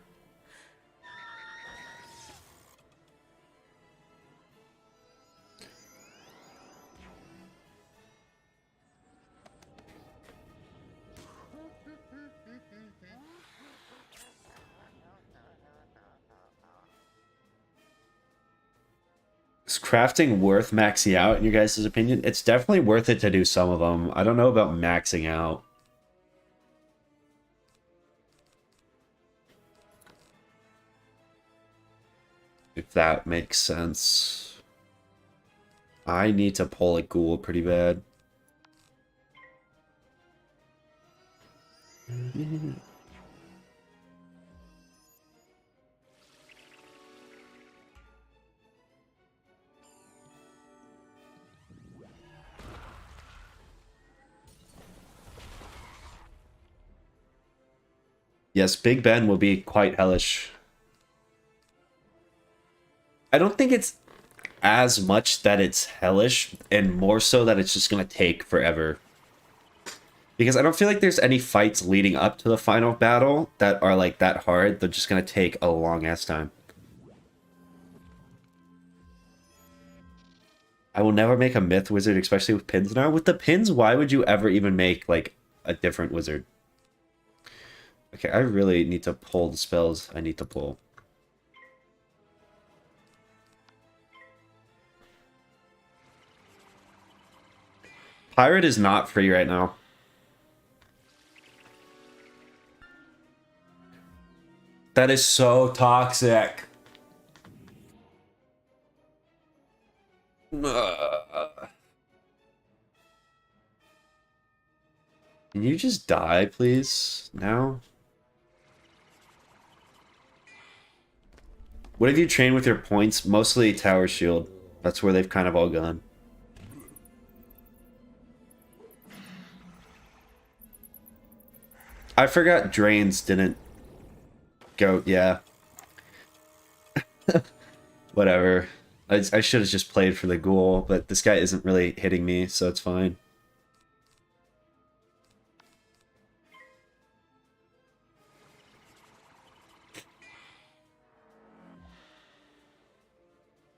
Is crafting worth maxing out in your guys' opinion? It's definitely worth it to do some of them. I don't know about maxing out. If that makes sense. I need to pull a ghoul pretty bad. Yes, Big Ben will be quite hellish. I don't think it's as much that it's hellish, and more so that it's just going to take forever. Because I don't feel like there's any fights leading up to the final battle that are like that hard. They're just going to take a long ass time. I will never make a myth wizard, especially with pins now. With the pins, why would you ever even make like a different wizard? Okay, I really need to pull the spells I need to pull. Pirate is not free right now. That is so toxic. Can you just die, please? Now? What have you trained with your points? Mostly Tower Shield. That's where they've kind of all gone. I forgot Drains didn't go. Yeah. Whatever. I should have just played for the ghoul, but this guy isn't really hitting me, so it's fine.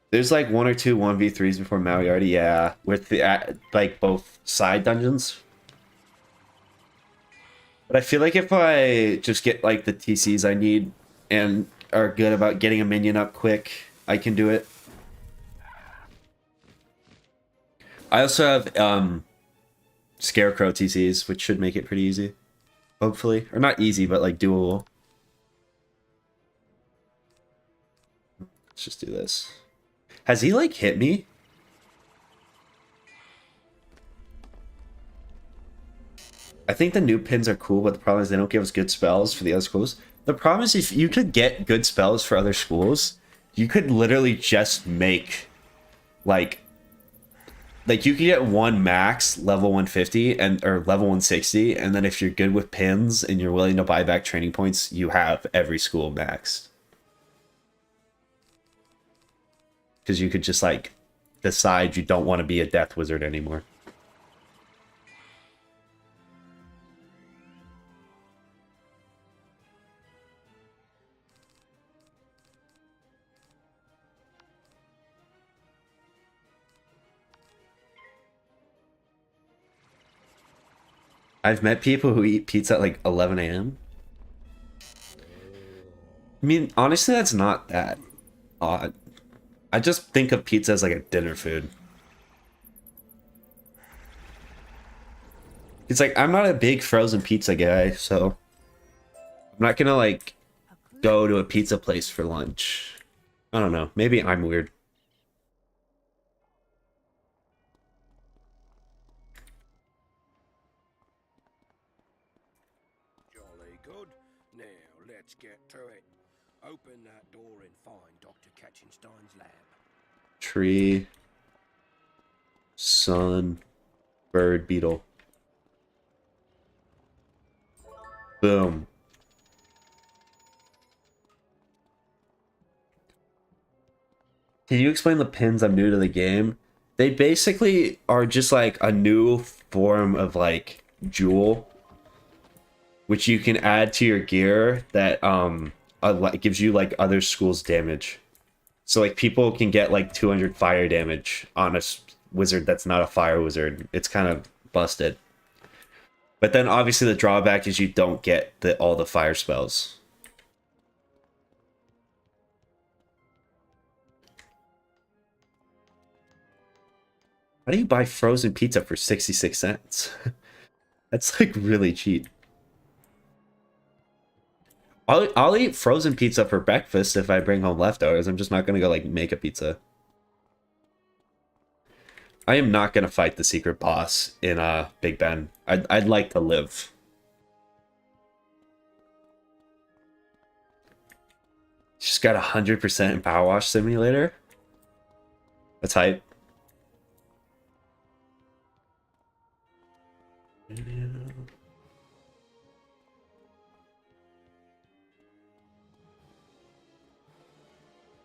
There's like 1 or 2 1v3s before Maui. Yeah, with the like both side dungeons. But I feel like if I just get like the TCs I need and are good about getting a minion up quick, I can do it. I also have Scarecrow TCs, which should make it pretty easy. Hopefully. Or not easy, but like doable. Let's just do this. Has he like hit me? I think the new pins are cool, but the problem is they don't give us good spells for the other schools. The problem is if you could get good spells for other schools, you could literally just make like you could get one max level 150 and or level 160, and then if you're good with pins and you're willing to buy back training points, you have every school maxed. because you could just like decide you don't want to be a death wizard anymore. I've met people who eat pizza at like 11 a.m. I mean, honestly, that's not that odd. I just think of pizza as like a dinner food. It's like, I'm not a big frozen pizza guy, so I'm not gonna like go to a pizza place for lunch. I don't know. Maybe I'm weird. Jolly good. Now, let's get to it. Open that door and find Dr. Katzenstein's lab. Tree, sun, bird, beetle. Boom. Can you explain the pins? I'm new to the game. They basically are just like a new form of like jewel, which you can add to your gear that gives you like other schools damage. So like people can get like 200 fire damage on a wizard that's not a fire wizard. It's kind of busted. But then obviously the drawback is you don't get all the fire spells. How do you buy frozen pizza for 66 cents? That's like really cheap. I'll eat frozen pizza for breakfast if I bring home leftovers. I'm just not gonna go like make a pizza. I am not gonna fight the secret boss in Big Ben. I'd like to live. Just got 100% in Power Wash Simulator. That's hype.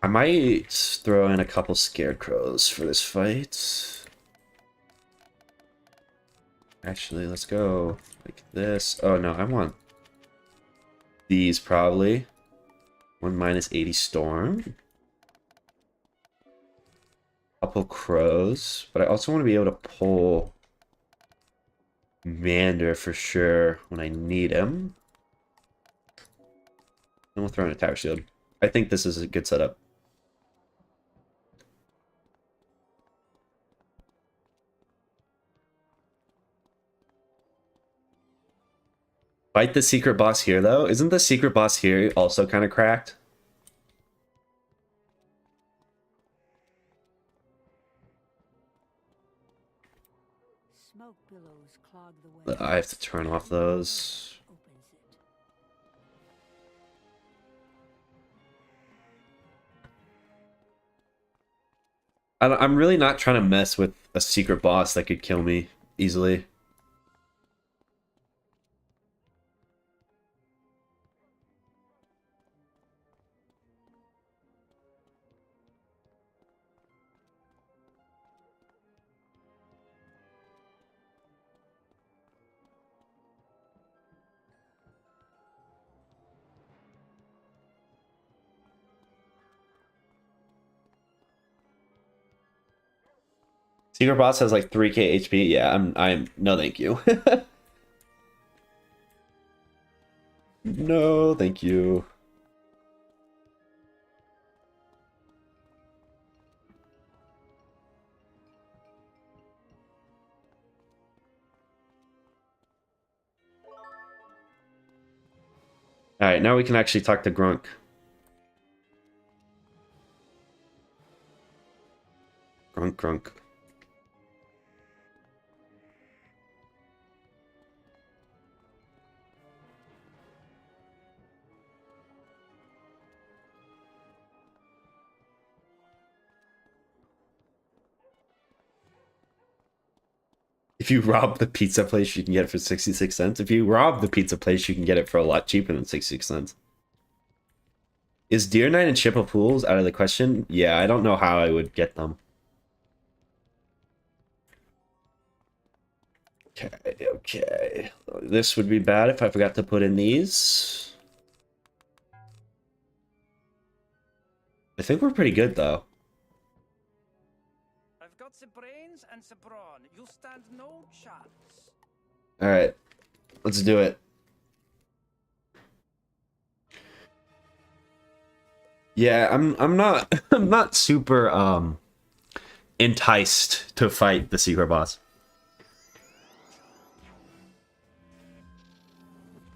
I might throw in a couple scarecrows for this fight. Actually, let's go like this. Oh no, I want these probably. 1 minus 80 storm. Couple crows, but I also want to be able to pull Mander for sure when I need him. And we'll throw in a tower shield. I think this is a good setup. Fight the secret boss here, though. Isn't the secret boss here also kind of cracked? Smoke billows clog the way. I have to turn off those. I'm really not trying to mess with a secret boss that could kill me easily. Secret boss has like 3k HP. Yeah, I'm no thank you. No, thank you. All right, now we can actually talk to Grunk. Grunk. If you rob the pizza place, you can get it for 66 cents. If you rob the pizza place, you can get it for a lot cheaper than 66 cents. Is Deer Knight and Ship of Fools out of the question? Yeah, I don't know how I would get them. Okay. This would be bad if I forgot to put in these. I think we're pretty good, though. I've got the brains and the brawn. You stand no chance. Alright. Let's do it. Yeah, I'm not I'm not super enticed to fight the secret boss.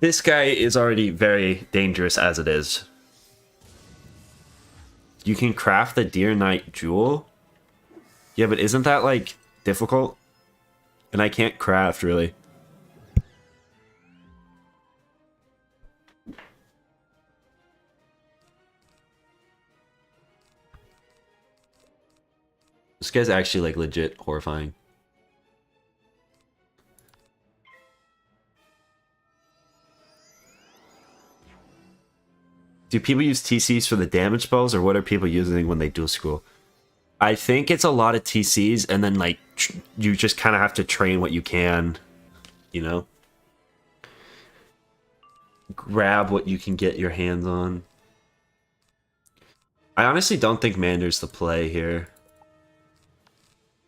This guy is already very dangerous as it is. You can craft the Deer Knight Jewel? Yeah, but isn't that, like, difficult? And I can't craft, really. This guy's actually, like, legit horrifying. Do people use TCs for the damage spells, or what are people using when they dual scroll? I think it's a lot of TCs, and then, like, you just kind of have to train what you can, you know? Grab what you can get your hands on. I honestly don't think Mander's the play here.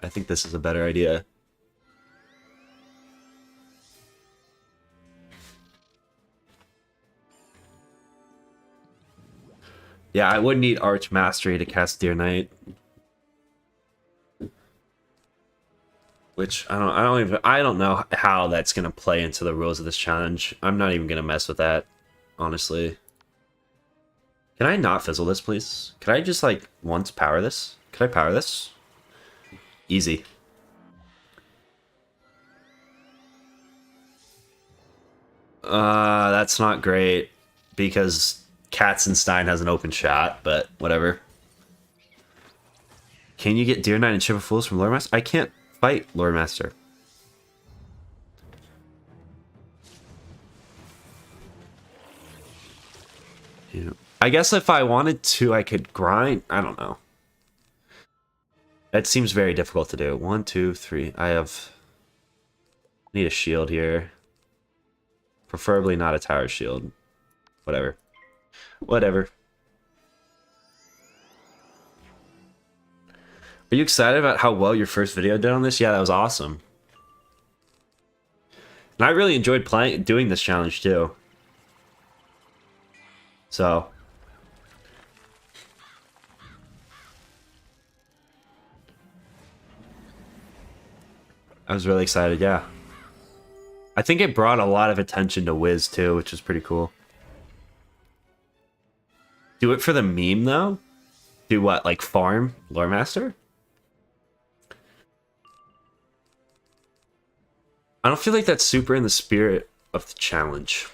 I think this is a better idea. Yeah, I would need Arch Mastery to cast Deer Knight. Which I don't know how that's gonna play into the rules of this challenge. I'm not even gonna mess with that, honestly. Can I not fizzle this, please? Can I just, like, once power this? Can I power this? Easy. That's not great because Katzenstein has an open shot, but whatever. Can you get Deer Knight and Ship of Fools from Lore Master? I can't fight Lore Master. Yeah. I guess if I wanted to, I could grind. I don't know. That seems very difficult to do. 1, 2, 3. I need a shield here. Preferably not a tower shield. Whatever. Whatever. Are you excited about how well your first video did on this? Yeah, that was awesome. And I really enjoyed doing this challenge too. So. I was really excited, yeah. I think it brought a lot of attention to Wiz too, which is pretty cool. Do it for the meme though? Do what, like farm Lore Master? I don't feel like that's super in the spirit of the challenge.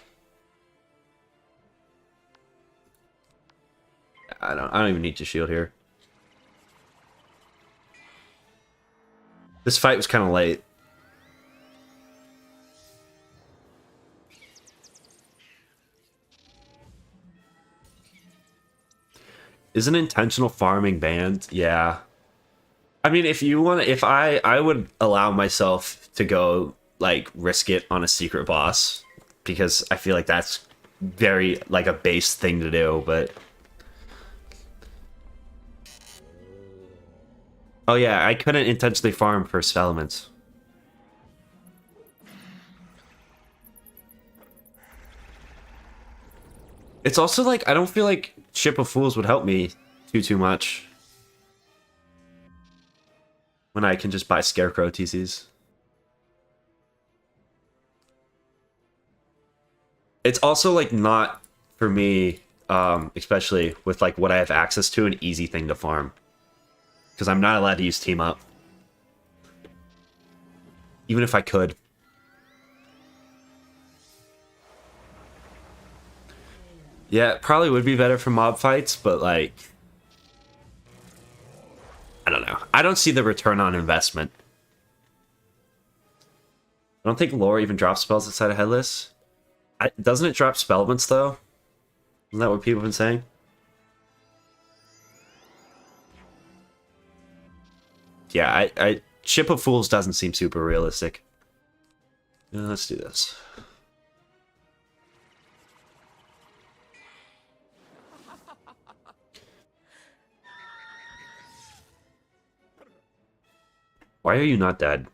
I don't even need to shield here. This fight was kind of late. Isn't intentional farming banned? Yeah. I mean, if you want to, if I would allow myself to go, like, risk it on a secret boss, because I feel like that's very, like, a base thing to do, but... Oh yeah, I couldn't intentionally farm for Spellments. It's also like, I don't feel like Ship of Fools would help me too much. When I can just buy Scarecrow TCs. It's also like not, for me, especially with like what I have access to, an easy thing to farm. Because I'm not allowed to use Team Up. Even if I could. Yeah, it probably would be better for mob fights, but like... I don't know. I don't see the return on investment. I don't think lore even drops spells inside of Headless. Doesn't it drop Spellments, though? Isn't that what people have been saying? yeah, I Ship of Fools doesn't seem super realistic. Let's do this. Why are you not dead?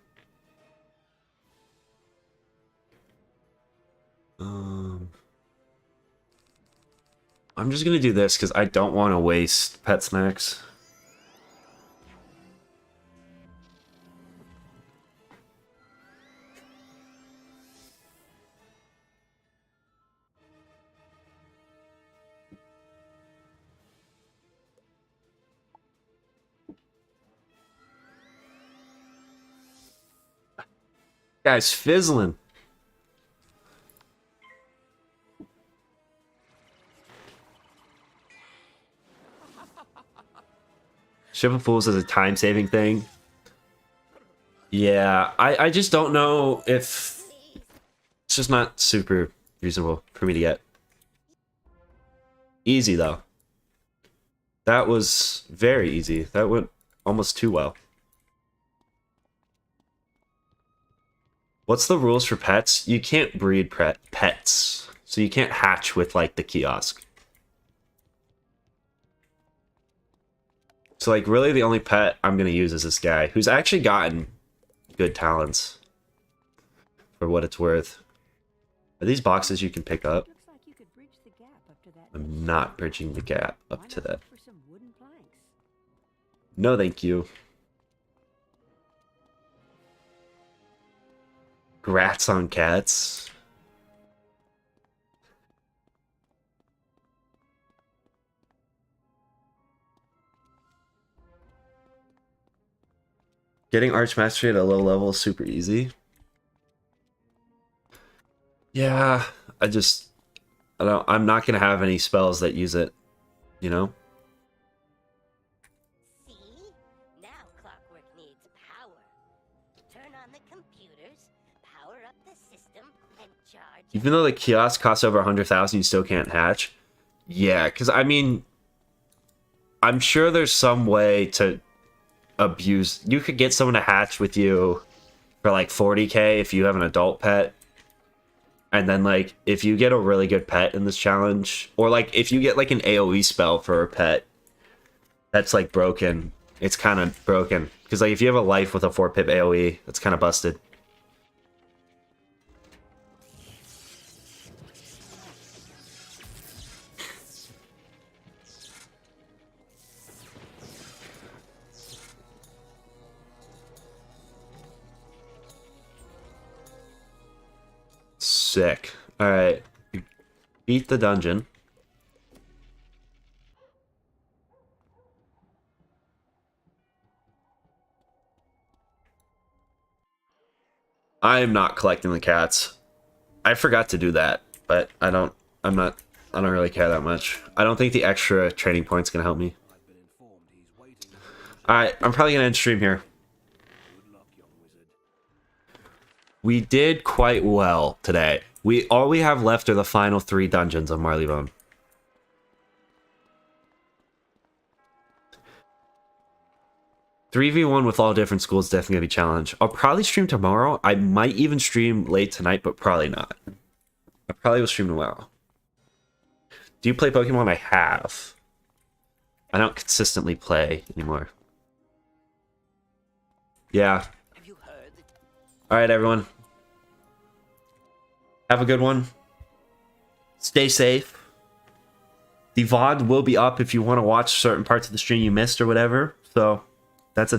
I'm just gonna do this because I don't want to waste pet snacks. Guy's fizzling. Ship of Fools is a time-saving thing. Yeah, I just don't know if... It's just not super reasonable for me to get. Easy, though. That was very easy. That went almost too well. What's the rules for pets? You can't breed pets. So you can't hatch with, like, the kiosk. So, like, really the only pet I'm going to use is this guy, who's actually gotten good talents. For what it's worth. Are these boxes you can pick up? Looks like you could bridge the gap up to that. I'm not bridging the gap up Why to not that. look for some wooden planks? No, thank you. Grats on cats. Getting Archmastery at a low level is super easy. Yeah, I'm not gonna have any spells that use it, you know? See? Now clockwork needs power. Turn on the computers, power up the system, and charge. Even though the kiosk costs over 100,000, you still can't hatch. Yeah, because I mean, I'm sure there's some way to abuse. You could get someone to hatch with you for like 40k if you have an adult pet. And then, like, if you get a really good pet in this challenge, or, like, if you get, like, an AoE spell for a pet that's, like, broken, it's kind of broken. Because, like, if you have a life with a 4-pip AoE, that's kind of busted. Sick. Alright. Beat the dungeon. I'm not collecting the cats. I forgot to do that, but I don't really care that much. I don't think the extra training point's gonna help me. I've been informed he's waiting. Alright, I'm probably gonna end stream here. Good luck, young wizard. We did quite well today. All we have left are the final 3 dungeons of Marleybone. "3v1 with all different schools is definitely gonna be a challenge. I'll probably stream tomorrow. I might even stream late tonight, but probably not. I probably will stream tomorrow. Do you play Pokemon? I have. I don't consistently play anymore. Yeah. Have you heard that Alright, everyone. Have a good one. Stay safe. The VOD will be up if you want to watch certain parts of the stream you missed or whatever. So, that's a thing.